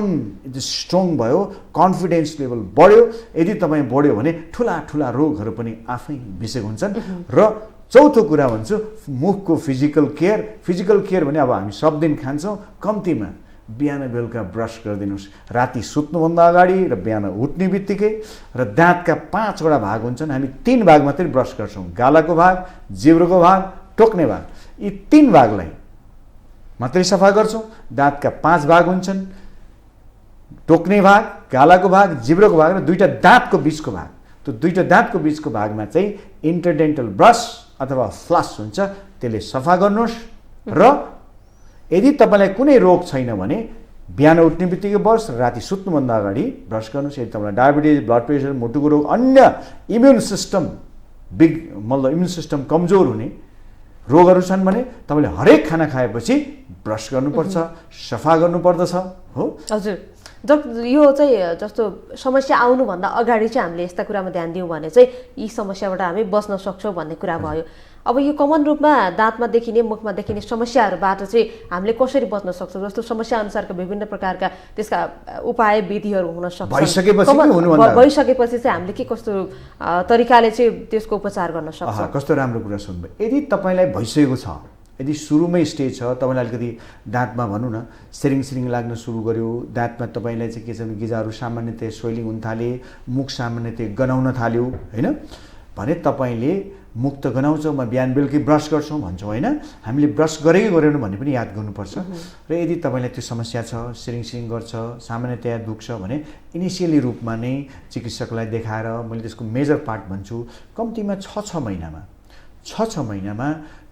Speaker 2: स्ट्रङ भयो, कन्फिडेन्स लेभल बढ्यो, यदि तपाईँ बढ्यो भने ठुला रोगहरू पनि आफै विषय हुन्छन्। र चौथो कुरा भन्छु मुखको फिजिकल केयर भने अब हामी सब दिन खान्छौँ, कम्तीमा बिहान बेलुका ब्रस गरिदिनुहोस्, राति सुत्नुभन्दा अगाडि र बिहान उठ्ने बित्तिकै। र दाँतका 5वटा भाग हुन्छन्, हामी 3 भाग मात्रै ब्रस गर्छौँ, गालाको भाग, जिब्रोको भाग, टोक्ने भाग। यी 3 भागलाई मात्रै सफा गर्छौँ। दाँतका 5 भाग हुन्छन्, टोक्ने भाग, गालाको भाग, जिब्रोको भाग र 2टा दाँतको बिचको भाग। त्यो 2टा दाँतको बिचको भागमा चाहिँ इन्टरडेन्टल ब्रस अथवा फ्लस हुन्छ, त्यसले सफा गर्नुहोस्। र यदि तपाईँलाई कुनै रोग छैन भने बिहान उठ्ने बित्तिकै ब्रस, राति सुत्नुभन्दा अगाडि ब्रस गर्नुहोस्। यदि तपाईँलाई डायबिटिज, ब्लड प्रेसर, मुटुको रोग, अन्य इम्युन सिस्टम कमजोर हुने रोगहरू छन् भने तपाईँले हरेक खाना खाएपछि ब्रस गर्नुपर्छ, सफा गर्नुपर्दछ हो।
Speaker 1: हजुर, यो चाहिँ जस्तो समस्या आउनुभन्दा अगाडि चाहिँ हामीले यस्ता कुरामा ध्यान दियौँ भने चाहिँ यी समस्याबाट हामी बस्न सक्छौँ भन्ने कुरा भयो। अब यो कमन रूपमा दाँतमा देखिने, मुखमा देखिने समस्याहरूबाट चाहिँ हामीले कसरी बच्न सक्छौँ? जस्तो समस्या अनुसारका विभिन्न प्रकारका त्यसका उपाय विधिहरू हुन सक्छन्। भइसकेपछि चाहिँ हामीले के कस्तो तरिकाले चाहिँ त्यसको उपचार गर्न सक्छौँ?
Speaker 2: कस्तो राम्रो कुरा सुन्नुभयो। यदि तपाईँलाई भइसकेको छ, यदि सुरुमै स्टेज छ, तपाईँलाई अलिकति दाँतमा भनौँ न सिरिङ लाग्न सुरु गर्यो, दाँतमा तपाईँलाई चाहिँ के छ भने गिजाहरू सामान्यतया स्वेलिङ हुन थाले, मुख सामान्यतया गनाउन थाल्यो होइन भने तपाईँले मुख त गनाउँछौँ, म बिहान बेलुकी ब्रस गर्छौँ भन्छौँ होइन। हामीले ब्रस गरेकै गरेनौँ भन्ने पनि याद गर्नुपर्छ। र यदि तपाईँलाई त्यो समस्या छ, सिरिङ गर्छ, सामान्यतया दुख्छ भने इनिसियली रूपमा नै चिकित्सकलाई देखाएर, मैले त्यसको मेजर पार्ट भन्छु, कम्तीमा 6 महिनामा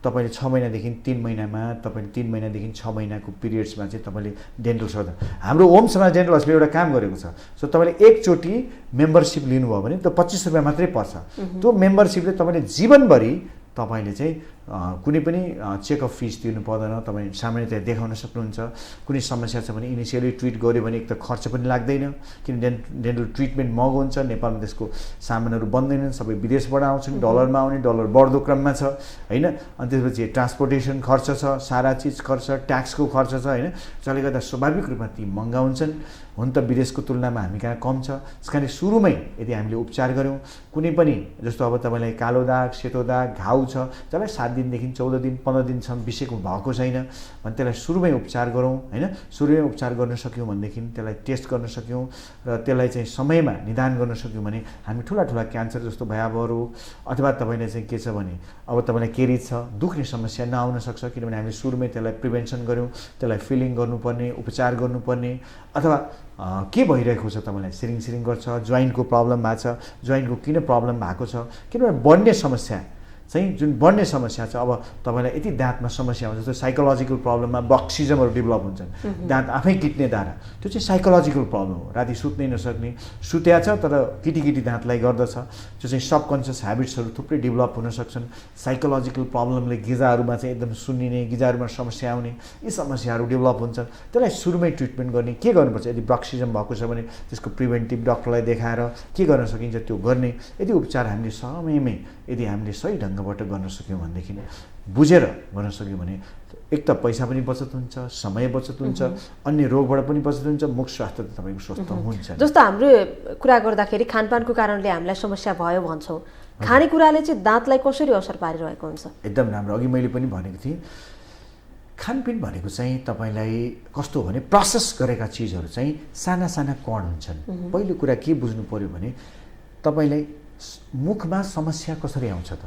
Speaker 2: तपाईँले 6 महिनादेखि 3 महिनामा तपाईँले 3 महिनादेखि 6 महिनाको पिरियड्समा चाहिँ तपाईँले डेन्टल सर्जन हाम्रो होम समाज डेन्टल हस्पिटल एउटा काम गरेको छ। सो तपाईँले एकचोटि मेम्बरसिप लिनुभयो भने त 25 रुपियाँ मात्रै पर्छ। त्यो मेम्बरसिपले तपाईँले जीवनभरि तपाईँले चाहिँ कुनै पनि चेकअप फिस तिर्नु पर्दैन। तपाईँ सामान्यतया देखाउन सक्नुहुन्छ। कुनै समस्या छ भने इनिसियली ट्रिट गर्यो भने एक त खर्च पनि लाग्दैन, किन डेन्टल ट्रिटमेन्ट महँगो हुन्छ। नेपालमा त्यसको सामानहरू बन्दैनन्, सबै विदेशबाट आउँछन्, डलरमा आउने, डलर बढ्दो क्रममा छ होइन। अनि त्यसपछि ट्रान्सपोर्टेसन खर्च छ, सारा चिज खर्च, ट्याक्सको खर्च छ होइन। जसले गर्दा स्वाभाविक रूपमा ती महँगा हुन्छन्। हुन त विदेशको तुलनामा हामी कहाँ कम छ। त्यस कारण सुरुमै यदि हामीले उपचार गऱ्यौँ, कुनै पनि जस्तो अब तपाईँलाई कालो दाग, सेतो दाग, घाउ छ, जसलाई 7 दिनदेखि 14 दिन 15 दिनसम्म बिसेको भएको छैन भने त्यसलाई सुरुमै उपचार गरौँ होइन। सुरुमै उपचार गर्न सक्यौँ भनेदेखि, त्यसलाई टेस्ट गर्न सक्यौँ र त्यसलाई चाहिँ समयमा निदान गर्न सक्यौँ भने हामी ठुला क्यान्सर जस्तो भयावह रोग अथवा तपाईँले चाहिँ के छ भने अब तपाईँलाई केरी छ, दुख्ने समस्या नआउन सक्छ, किनभने हामीले सुरुमै त्यसलाई प्रिभेन्सन गऱ्यौँ, त्यसलाई फिलिङ गर्नुपर्ने, उपचार गर्नुपर्ने। अथवा के भइरहेको छ तपाईँलाई, सिरिङ गर्छ, जोइन्टको प्रब्लम भएको छ, जोइन्टको किन प्रब्लम भएको छ, किनभने बढ्ने समस्या चाहिँ जुन बढ्ने समस्या छ। अब तपाईँलाई यति दाँतमा समस्या हुन्छ, जस्तो साइकोलोजिकल प्रब्लममा बक्सिजमहरू डेभलप हुन्छन्, दाँत आफै किट्ने धारा, त्यो चाहिँ साइकोलोजिकल प्रब्लम हो। राति सुत्नै नसक्ने, सुत्या छ तर किटी दाँतलाई गर्दछ, त्यो चाहिँ सबकन्सियस ह्याबिट्सहरू थुप्रै डेभलप हुन सक्छन्। साइकोलोजिकल प्रब्लमले गिजाहरूमा चाहिँ एकदम सुन्निने, गिजाहरूमा समस्या आउने, यी समस्याहरू डेभलप हुन्छन्। त्यसलाई सुरुमै ट्रिटमेन्ट गर्ने के गर्नुपर्छ, यदि बक्सिजम भएको छ भने त्यसको प्रिभेन्टिभ डक्टरलाई देखाएर के गर्न सकिन्छ त्यो गर्ने। यदि उपचार हामीले समयमै यदि हामीले सही ढङ्गबाट गर्न सक्यौँ भनेदेखि, बुझेर गर्न सक्यौँ भने एक त पैसा पनि बचत हुन्छ, समय बचत हुन्छ, अन्य रोगबाट पनि बचत हुन्छ, मुख स्वास्थ्य त तपाईँको स्वस्थ हुन्छ।
Speaker 1: जस्तो हाम्रो कुरा गर्दाखेरि खानपानको कारणले हामीलाई समस्या भयो भन्छौँ, खानेकुराले चाहिँ दाँतलाई कसरी असर पारिरहेको हुन्छ?
Speaker 2: एकदम राम्रो। अघि मैले पनि भनेको थिएँ, खानपिन भनेको चाहिँ तपाईँलाई कस्तो भने प्रोसेस गरेका चिजहरू चाहिँ साना कण हुन्छन्। पहिलो कुरा के बुझ्नु पर्यो भने तपाईँलाई मुखमा समस्या कसरी आउँछ त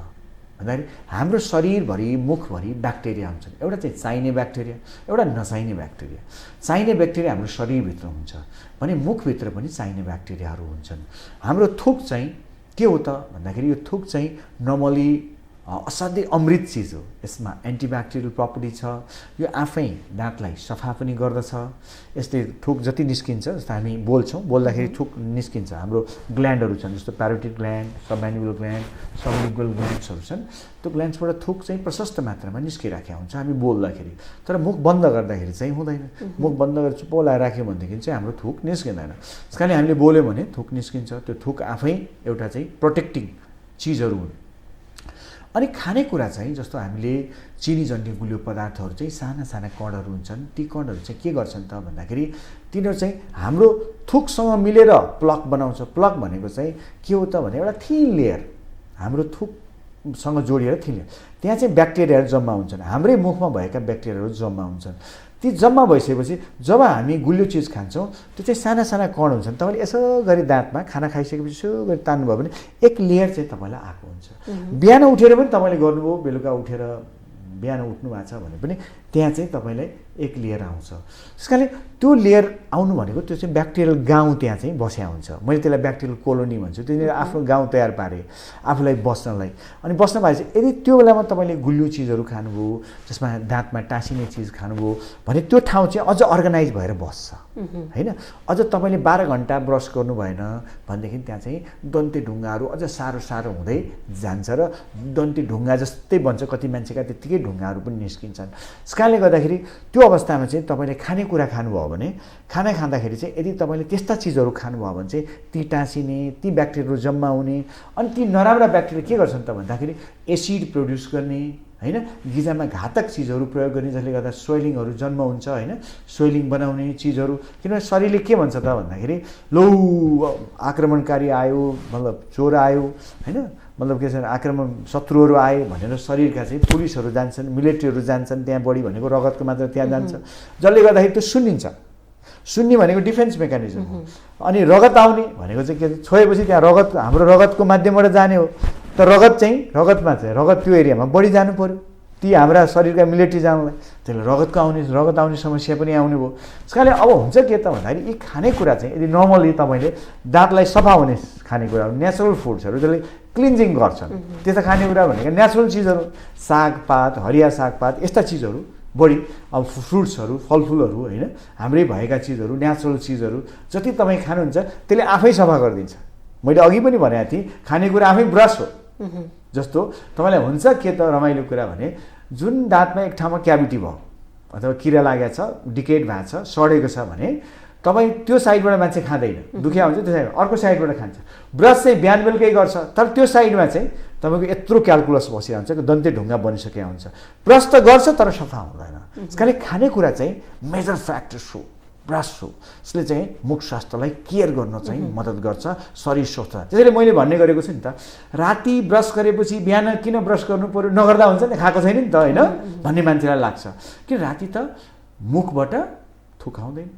Speaker 2: भन्दाखेरि हाम्रो शरीरभरि मुखभरि ब्याक्टेरिया हुन्छन्। एउटा चाहिँ चाहिने ब्याक्टेरिया, एउटा नचाहिने ब्याक्टेरिया। चाहिने ब्याक्टेरिया हाम्रो शरीरभित्र हुन्छ भने मुखभित्र पनि चाहिने ब्याक्टेरियाहरू हुन्छन्। हाम्रो थुक चाहिँ के हो त भन्दाखेरि यो थुक चाहिँ नर्मली असाध्यै अमृत चिज हो। यसमा एन्टिब्याक्टेरियल प्रपर्टी छ, यो आफै दाँतलाई सफा पनि गर्दछ। यसले थुक जति निस्किन्छ, जस्तो हामी बोल्छौँ, बोल्दाखेरि थुक निस्किन्छ। हाम्रो ग्ल्यान्डहरू छन्, जस्तो प्यारोटिड ग्ल्यान्ड, सबम्यान्डिबुलर ग्ल्यान्ड, सबलिङ्गुअल ग्ल्यान्ड्सहरू छन्। त्यो ग्ल्यान्ड्सबाट थुक चाहिँ प्रशस्त मात्रामा निस्किराखेको हुन्छ हामी बोल्दाखेरि। तर मुख बन्द गर्दाखेरि चाहिँ हुँदैन। मुख बन्द गरेर चुप्प लगाएर राख्यो भनेदेखि चाहिँ हाम्रो थुक निस्किँदैन। त्यस कारण हामीले बोल्यो भने थुक निस्किन्छ। त्यो थुक आफै एउटा चाहिँ प्रोटेक्टिङ चिजहरू हुन्। अनि खानेकुरा चाहिँ जस्तो हामीले चिनीजन्य गुलियो पदार्थहरू चाहिँ साना कणहरू हुन्छन्। ती कणहरू चाहिँ के गर्छन् त भन्दाखेरि तिनीहरू चाहिँ हाम्रो थुकसँग मिलेर प्लक बनाउँछ। प्लक भनेको चाहिँ के हो त भने एउटा थिन लेयर, हाम्रो थुकसँग जोडिएर थिन लेयर, त्यहाँ चाहिँ ब्याक्टेरियाहरू जम्मा हुन्छन्। हाम्रै मुखमा भएका ब्याक्टेरियाहरू जम्मा हुन्छन्। ती जम्मा भइसकेपछि जब हामी गुलियो चिज खान्छौँ, त्यो चाहिँ साना कण हुन्छन्। तपाईँले यसो गरी दाँतमा खाना खाइसकेपछि यसो गरी तान्नुभयो भने एक लेयर चाहिँ तपाईँलाई आएको हुन्छ। बिहान उठेर पनि तपाईँले गर्नुभयो, बेलुका उठेर बिहान उठ्नु भएको छ भने पनि त्यहाँ चाहिँ तपाईँलाई एक लेयर आउँछ। त्यस कारणले त्यो लेयर आउनु भनेको त्यो चाहिँ ब्याक्टेरियल गाउँ त्यहाँ चाहिँ बस्या हुन्छ। मैले त्यसलाई ब्याक्टेरियल कोलोनी भन्छु। त्यहाँनिर आफ्नो गाउँ तयार पारे आफूलाई बस्नलाई। अनि बस्न पाएपछि यदि त्यो बेलामा तपाईँले गुलियो चिजहरू खानुभयो, जसमा दाँतमा टाँसिने चिज खानुभयो भने त्यो ठाउँ चाहिँ अझ अर्गनाइज भएर बस्छ होइन। अझ तपाईँले 12 घन्टा ब्रस गर्नु भएन भनेदेखि त्यहाँ चाहिँ दन्ते ढुङ्गाहरू अझ साह्रो हुँदै जान्छ र दन्ते ढुङ्गा जस्तै बन्छ। कति मान्छेका त्यत्तिकै ढुङ्गाहरू पनि निस्किन्छन्। त्यस कारणले गर्दाखेरि त्यो अवस्थामा चाहिँ तपाईँले खानेकुरा खानुभयो भने, खाना खाँदाखेरि चाहिँ यदि तपाईँले त्यस्ता चिजहरू खानुभयो भने चाहिँ ती टाँसिने, ती ब्याक्टेरियाहरू जम्मा हुने, अनि ती नराम्रा ब्याक्टेरिया के गर्छन् त भन्दाखेरि एसिड प्रड्युस गर्ने होइन, गिजामा घातक चिजहरू प्रयोग गर्ने, जसले गर्दा स्वेलिङहरू जन्म हुन्छ होइन, स्वेलिङ बनाउने चिजहरू। किनभने शरीरले के भन्छ त भन्दाखेरि लौ आक्रमणकारी आयो, मतलब चोर आयो होइन, मतलब के छ आक्रमण शत्रुहरू आए भनेर शरीरका चाहिँ पुलिसहरू जान्छन्, मिलिट्रीहरू जान्छन् त्यहाँ, बढी भनेको रगतको मात्रा त्यहाँ जान्छ, जसले गर्दाखेरि त्यो सुन्निन्छ। सुन्ने भनेको डिफेन्स मेकानिजम हो। अनि रगत आउने भनेको चाहिँ के छोएपछि त्यहाँ रगत हाम्रो रगतको माध्यमबाट जाने हो। त रगतमा चाहिँ रगत त्यो एरियामा बढी जानु पर्यो ती हाम्रा शरीरका मिलिट्री जानुलाई। त्यसले रगत आउने समस्या पनि आउने भयो। त्यस कारणले अब हुन्छ के त भन्दाखेरि यी खानेकुरा चाहिँ यदि नर्मली तपाईँले दाँतलाई सफा हुने खानेकुराहरू नेचुरल फुड्सहरू त्यसले क्लिन्जिङ गर्छन्, त्यस्ता खानेकुरा भनेको नेचुरल चिजहरू, सागपात, हरिया सागपात, यस्ता चिजहरू बढी, अब फ्रुट्सहरू, फलफुलहरू होइन, हाम्रै भएका चिजहरू, नेचुरल चिजहरू जति तपाईँ खानुहुन्छ त्यसले आफै सफा गरिदिन्छ। मैले अघि पनि भनेको थिएँ खानेकुरा आफै ब्रस हो। जस्तो तपाईँलाई हुन्छ के त रमाइलो कुरा भने जुन दाँतमा एक ठाउँमा क्याभिटी भयो अथवा किरा लागेको छ, डिकेट भएको छ, सडेको छ भने तपाईँ त्यो साइडबाट मान्छे खाँदैन, दुखिया हुन्छ त्यो साइड, अर्को साइडबाट खान्छ। ब्रस चाहिँ बिहान बेलुकै गर्छ, तर त्यो साइडमा चाहिँ तपाईँको यत्रो क्यालकुलस बसिरहन्छ कि दन्ते ढुङ्गा बनिसकेको हुन्छ। ब्रस त गर्छ तर सफा हुँदैन। त्यस कारण खानेकुरा चाहिँ मेजर फ्याक्टर्स हो, ब्रस हो। यसले चाहिँ मुख स्वास्थ्यलाई केयर गर्न चाहिँ मद्दत गर्छ, शरीर स्वस्थ। त्यसैले मैले भन्ने गरेको छु नि त, राति ब्रस गरेपछि बिहान किन ब्रस गर्नु पर्यो, नगर्दा हुन्छ नि, खाएको छैन नि त होइन भन्ने मान्छेलाई लाग्छ। कि राति त मुखबाट थुक आउँदैन,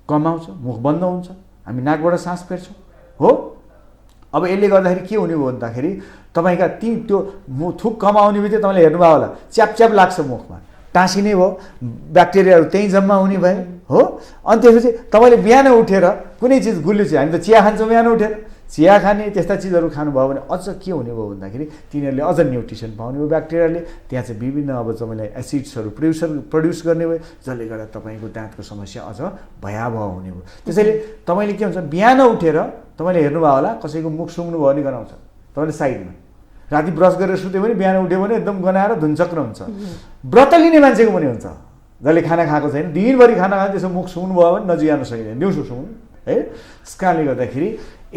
Speaker 2: कम आउँछ, मुख बन्द हुन्छ, हामी नाकबाट सास फेर्छौँ हो। अब यसले गर्दाखेरि के हुने भयो भन्दाखेरि तपाईँका त्यो थुक कम आउने बित्तिकै तपाईँले हेर्नुभयो होला च्याप लाग्छ मुखमा, टाँसिने भयो, ब्याक्टेरियाहरू त्यहीँ जम्मा हुने भयो हो। अनि त्यसपछि तपाईँले बिहान उठेर कुनै चिज गुलियो चिज, हामी त चिया खान्छौँ बिहान उठेर, चिया खाने त्यस्ता चिजहरू खानुभयो भने अझ के हुने भयो भन्दाखेरि तिनीहरूले अझ न्युट्रिसन पाउने भयो ब्याक्टेरियाले, त्यहाँ चाहिँ विभिन्न अब तपाईँलाई एसिड्सहरू प्रड्युस गर्ने भयो, जसले गर्दा तपाईँको दाँतको समस्या अझ भयावह हुने भयो। त्यसैले तपाईँले के हुन्छ बिहान उठेर तपाईँले हेर्नुभयो होला कसैको मुख सुँग्नु भयो भने गनाउँछ, तपाईँले साइडमा राति ब्रस गरेर सुत्यो भने बिहान उठ्यो भने एकदम गनाएर धुनचक्र हुन्छ। व्रत लिने मान्छेको पनि हुन्छ, जसले खाना खाएको छैन, दिनभरि खाना खान्छ, त्यसो मुख सुँग्नु भयो भने नजिआन सकिँदैन, दिउँसो सुँग्नु है। त्यस कारणले गर्दाखेरि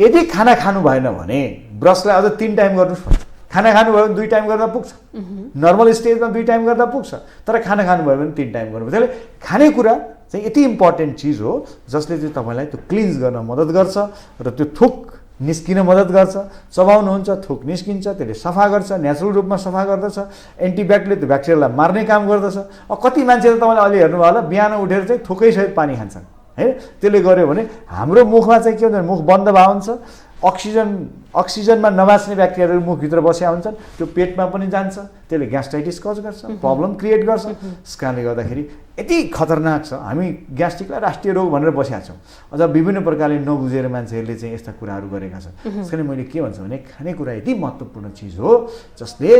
Speaker 2: यदि खाना खानु भएन भने ब्रसलाई अझ 3 टाइम गर्नुहोस् भन्छ। खाना खानुभयो भने 2 टाइम गर्दा पुग्छ, नर्मल स्टेजमा 2 टाइम गर्दा पुग्छ, तर खाना खानुभयो भने 3 टाइम गर्नु। त्यसले खानेकुरा चाहिँ यति इम्पोर्टेन्ट चिज हो जसले चाहिँ तपाईँलाई त्यो क्लिन्स गर्न मद्दत गर्छ र त्यो थुक निस्किन मद्दत गर्छ। चबाउनुहुन्छ थुक निस्किन्छ, त्यसले सफा गर्छ, नेचुरल रूपमा सफा गर्दछ, एन्टिब्याक्टेरियल त्यो ब्याक्टेरियालाई मार्ने काम गर्दछ। अब कति मान्छे त तपाईँले अहिले हेर्नुभयो होला बिहान उठेर चाहिँ थुकैसहित पानी खान्छन् है। त्यसले गर्यो भने हाम्रो मुखमा चाहिँ के हुन्छ, मुख बन्द भएको हुन्छ, अक्सिजनमा नबाच्ने ब्याक्टेरियाहरू मुखभित्र बसेका हुन्छन्, त्यो पेटमा पनि जान्छ, त्यसले ग्यास्ट्राइटिस कज गर्छ, प्रब्लम क्रिएट गर्छ। त्यस कारणले गर्दाखेरि यति खतरनाक छ, हामी ग्यास्ट्रिकलाई राष्ट्रिय रोग भनेर बसेका छौँ। अझ विभिन्न प्रकारले नबुझेर मान्छेहरूले चाहिँ यस्ता कुराहरू गरेका छन्। त्यस कारण मैले के भन्छु भने खानेकुरा यति महत्त्वपूर्ण चिज हो जसले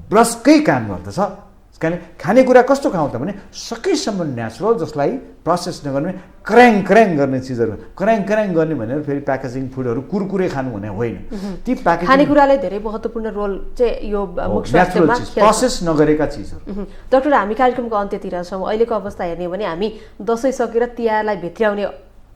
Speaker 2: ब्रसकै काम गर्दछ। कारण खानेकुरा कस्तो खाउँ त भने सकेसम्म नेचुरल, जसलाई प्रोसेस नगर्ने, क्र्याङ गर्ने चिजहरू। क्र्याङ गर्ने भनेर फेरि प्याकेजिङ फुडहरू कुरकुरे खानु भने होइन, ती प्याकेजिङ
Speaker 1: खानेकुराले धेरै महत्त्वपूर्ण रोल चाहिँ यो मुख स्वास्थ्यमा खेल्छ,
Speaker 2: प्रोसेस नगरेका चिजहरू।
Speaker 1: डाक्टर, हामी कार्यक्रमको अन्त्यतिर छौँ। अहिलेको अवस्था हेर्ने हो भने हामी दसैँ सकेर तिहारलाई भित्र्याउने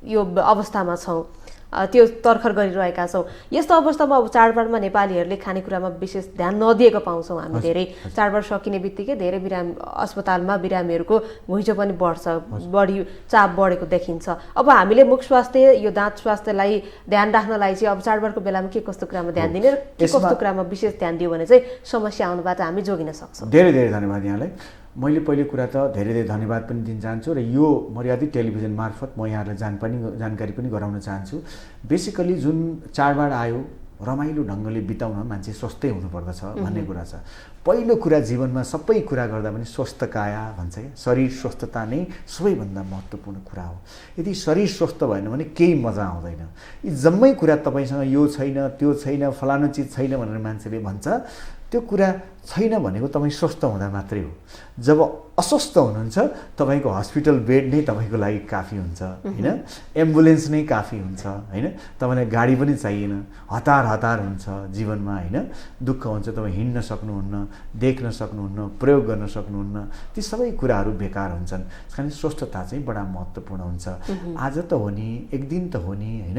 Speaker 1: यो अवस्थामा छौँ, त्यो तर्खर गरिरहेका छौँ। यस्तो अवस्थामा अब चाडबाडमा नेपालीहरूले खानेकुरामा विशेष ध्यान नदिएको पाउँछौँ हामी। धेरै चाडबाड सकिने बित्तिकै धेरै अस्पतालमा बिरामीहरूको घुइँचो पनि बढ्छ, बढी चाप बढेको देखिन्छ। अब हामीले मुख स्वास्थ्य, यो दाँत स्वास्थ्यलाई ध्यान राख्नलाई चाहिँ अब चाडबाडको बेलामा के कस्तो कुरामा ध्यान दिने र के कस्तो कुरामा विशेष ध्यान दियो भने चाहिँ समस्या आउनुबाट हामी जोगिन सक्छौँ।
Speaker 2: धेरै धन्यवाद यहाँलाई। मैले पहिलो कुरा त धेरै धन्यवाद पनि दिन चाहन्छु र यो मर्यादित टेलिभिजन मार्फत म यहाँहरूलाई जानकारी पनि गराउन चाहन्छु। बेसिकली जुन चाडबाड आयो रमाइलो ढङ्गले बिताउन मान्छे स्वस्थै हुनुपर्दछ भन्ने कुरा छ। पहिलो कुरा जीवनमा सबै कुरा गर्दा पनि स्वस्थ काया भन्छ क्या, शरीर स्वस्थता नै सबैभन्दा महत्त्वपूर्ण कुरा हो। यदि शरीर स्वस्थ भएन भने केही मजा आउँदैन। यी जम्मै कुरा तपाईँसँग यो छैन, त्यो छैन, फलानु चिज छैन भनेर मान्छेले भन्छ, त्यो कुरा छैन भनेको तपाईँ स्वस्थ हुँदा मात्रै हो। जब अस्वस्थ हुनुहुन्छ तपाईँको हस्पिटल बेड नै तपाईँको लागि काफी हुन्छ होइन, एम्बुलेन्स नै काफी हुन्छ होइन, तपाईँलाई गाडी पनि चाहिएन, हतार हुन्छ जीवनमा होइन, दुःख हुन्छ, तपाईँ हिँड्न सक्नुहुन्न, देख्न सक्नुहुन्न, प्रयोग गर्न सक्नुहुन्न, ती सबै कुराहरू बेकार हुन्छन्। कारण स्वस्थता चाहिँ बडा महत्त्वपूर्ण हुन्छ। आज त हो नि, एक दिन त हो नि होइन,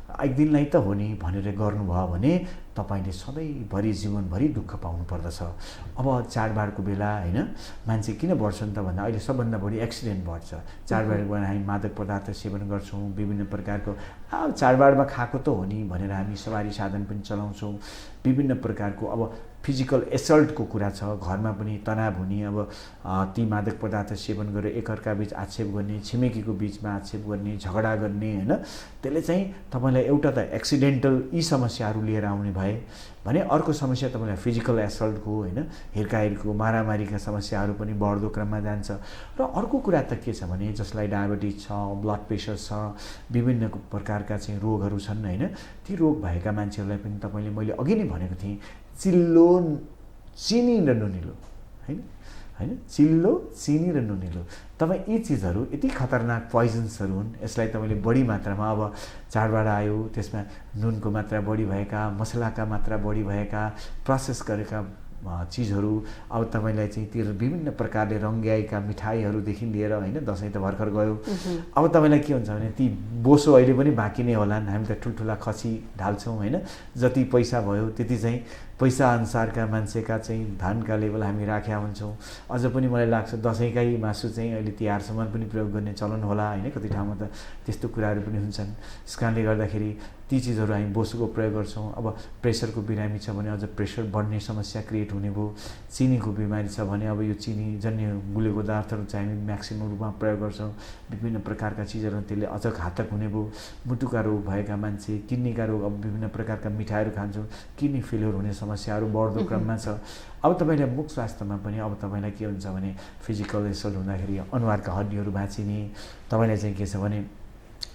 Speaker 2: एक दिनलाई त हो नि भनेर गर्नुभयो भने तपाईँले सधैँभरि जीवनभरि दुःख पाउनु पर्दछ। अब चाडबाडको बेला होइन मान्छे किन बढ्छन् त भन्दा अहिले सबभन्दा बढी एक्सिडेन्ट बढ्छ। चाडबाडको बेला हामी मादक पदार्थ सेवन गर्छौँ, विभिन्न प्रकारको चाडबाडमा खाएको त हो नि भनेर हामी सवारी साधन पनि चलाउँछौँ। विभिन्न प्रकारको अब फिजिकल एसल्टको कुरा छ, घरमा पनि तनाव हुने, अब ती मादक पदार्थ सेवन गरेर एकअर्का बीच आक्षेप गर्ने, छिमेकीको बीचमा आक्षेप गर्ने, झगडा गर्ने, होइन, त्यसले चाहिँ तपाईँलाई एउटा त एक्सिडेन्टल यी समस्याहरू लिएर आउने भए भने अर्को समस्या तपाईँलाई फिजिकल एसल्टको, होइन, हिर्काहिर्को, मारामारीका समस्याहरू पनि बढ्दो क्रममा जान्छ। र अर्को कुरा त के छ भने जसलाई डायबिटिज छ, ब्लड प्रेसर छ, विभिन्न प्रकारका चाहिँ रोगहरू छन्, होइन, ती रोग भएका मान्छेहरूलाई पनि तपाईँले मैले अघि नै भनेको थिएँ चिल्लो, चिनी र नुनिलो, होइन, चिल्लो, चिनी र नुनिलो, तपाईँ यी चिजहरू यति खतरनाक पोइजन्सहरू हुन्। यसलाई तपाईँले बढी मात्रामा अब चाडबाड आयो त्यसमा नुनको मात्रा बढी भएका, मसलाका मात्रा बढी भएका, प्रोसेस गरेका चिजहरू, अब तपाईँलाई चाहिँ ती विभिन्न प्रकारले रङ्ग्याएका मिठाईहरूदेखि लिएर, होइन, दसैँ त भर्खर गयो, अब तपाईँलाई के हुन्छ भने ती बोसो अहिले पनि बाँकी नै होलान्। हामी त ठुल्ठुला खसी ढाल्छौँ, होइन, जति पैसा भयो त्यति चाहिँ पैसा अनुसारका मान्छेका चाहिँ धनका लेभल हामी राखेका हुन्छौँ। अझ पनि मलाई लाग्छ दसैँकै मासु चाहिँ अहिले तिहारसम्म पनि प्रयोग गर्ने चलन होला, होइन, कति ठाउँमा त त्यस्तो कुराहरू पनि हुन्छन्। त्यस कारणले गर्दाखेरि ती चिजहरू हामी बोसोको प्रयोग गर्छौँ। अब प्रेसरको बिरामी छ भने अझ प्रेसर बढ्ने समस्या क्रिएट हुने भयो। चिनीको बिमारी छ भने अब यो चिनी जन्य गुलियो पदार्थहरू चाहिँ हामी म्याक्सिमम रूपमा प्रयोग गर्छौँ। विभिन्न प्रकारका चिजहरू त्यसले अझ घातक हुने भयो। मुटुका रोग भएका मान्छे, किडनीका रोग, अब विभिन्न प्रकारका मिठाईहरू खान्छौँ, किडनी फेलियर हुने समस्याहरू बढ्दो क्रममा छ। अब तपाईँलाई मुख स्वास्थ्यमा पनि अब तपाईँलाई के हुन्छ भने फिजिकल एसल्ट हुँदाखेरि अनुहारका हड्डीहरू भाँचिने, तपाईँलाई चाहिँ के छ भने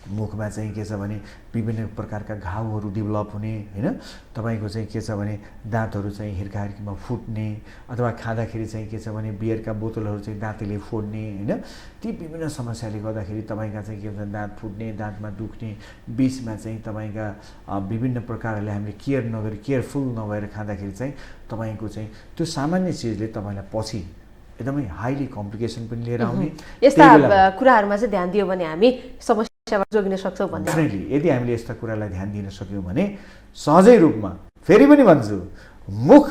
Speaker 2: मुखमा चाहिँ के छ भने विभिन्न प्रकारका घाउहरू डेभलप हुने, होइन, तपाईँको चाहिँ के छ भने दाँतहरू चाहिँ हिर्काहिर्कीमा फुट्ने, अथवा खाँदाखेरि चाहिँ के छ भने बियरका बोतलहरू चाहिँ दाँतले फोड्ने, होइन, ती विभिन्न समस्याले गर्दाखेरि तपाईँका चाहिँ के हुन्छ दाँत फुट्ने, दाँतमा दुख्ने, बिचमा चाहिँ तपाईँका विभिन्न प्रकारले हामीले केयरफुल नभएर खाँदाखेरि चाहिँ तपाईँको चाहिँ त्यो सामान्य चिजले तपाईँलाई पछि एकदमै हाइली कम्प्लिकेसन पनि लिएर आउने।
Speaker 1: यस्ता कुराहरूमा चाहिँ ध्यान दियो भने हामी समस्याबाट जोगिन सक्छौँ भन्ने।
Speaker 2: डेफिनेटली यदि हामीले यस्ता कुरालाई ध्यान दिन सक्यौँ भने सहजै रूपमा, फेरि पनि भन्छु, मुख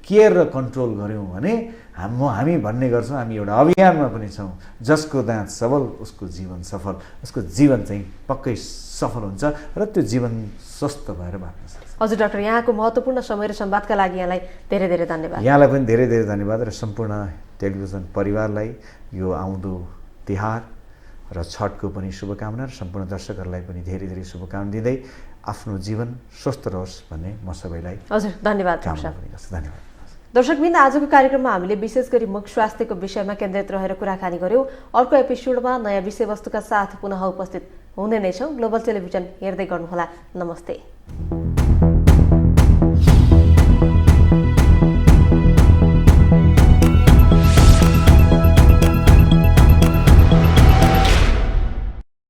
Speaker 2: केयर र कन्ट्रोल गऱ्यौँ भने हामी भन्ने गर्छौँ, हामी एउटा अभियानमा पनि छौँ, जसको दाँत सबल उसको जीवन सफल, उसको जीवन चाहिँ पक्कै सफल हुन्छ र त्यो जीवन स्वस्थ भएर बाँच्न सक्छ।
Speaker 1: हजुर डाक्टर, यहाँको महत्त्वपूर्ण समय र संवादका लागि यहाँलाई धेरै धेरै धन्यवाद।
Speaker 2: यहाँलाई पनि धेरै धेरै धन्यवाद र सम्पूर्ण टेलिभिजन परिवारलाई यो आउँदो तिहार र छठको पनि शुभकामना र सम्पूर्ण दर्शकहरूलाई पनि धेरै धेरै शुभकामना दिँदै आफ्नो जीवन स्वस्थ रहोस् भन्ने म सबैलाई
Speaker 1: हजुर धन्यवाद।
Speaker 2: धन्यवाद।
Speaker 1: दर्शकबिन्द, आजको कार्यक्रममा हामीले विशेष गरी मुख स्वास्थ्यको विषयमा केन्द्रित रहेर कुराकानी गर्यौँ। अर्को एपिसोडमा नयाँ विषयवस्तुका साथ पुनः उपस्थित हुने नै छौँ। ग्लोबल टेलिभिजन हेर्दै गर्नुहोला। नमस्ते।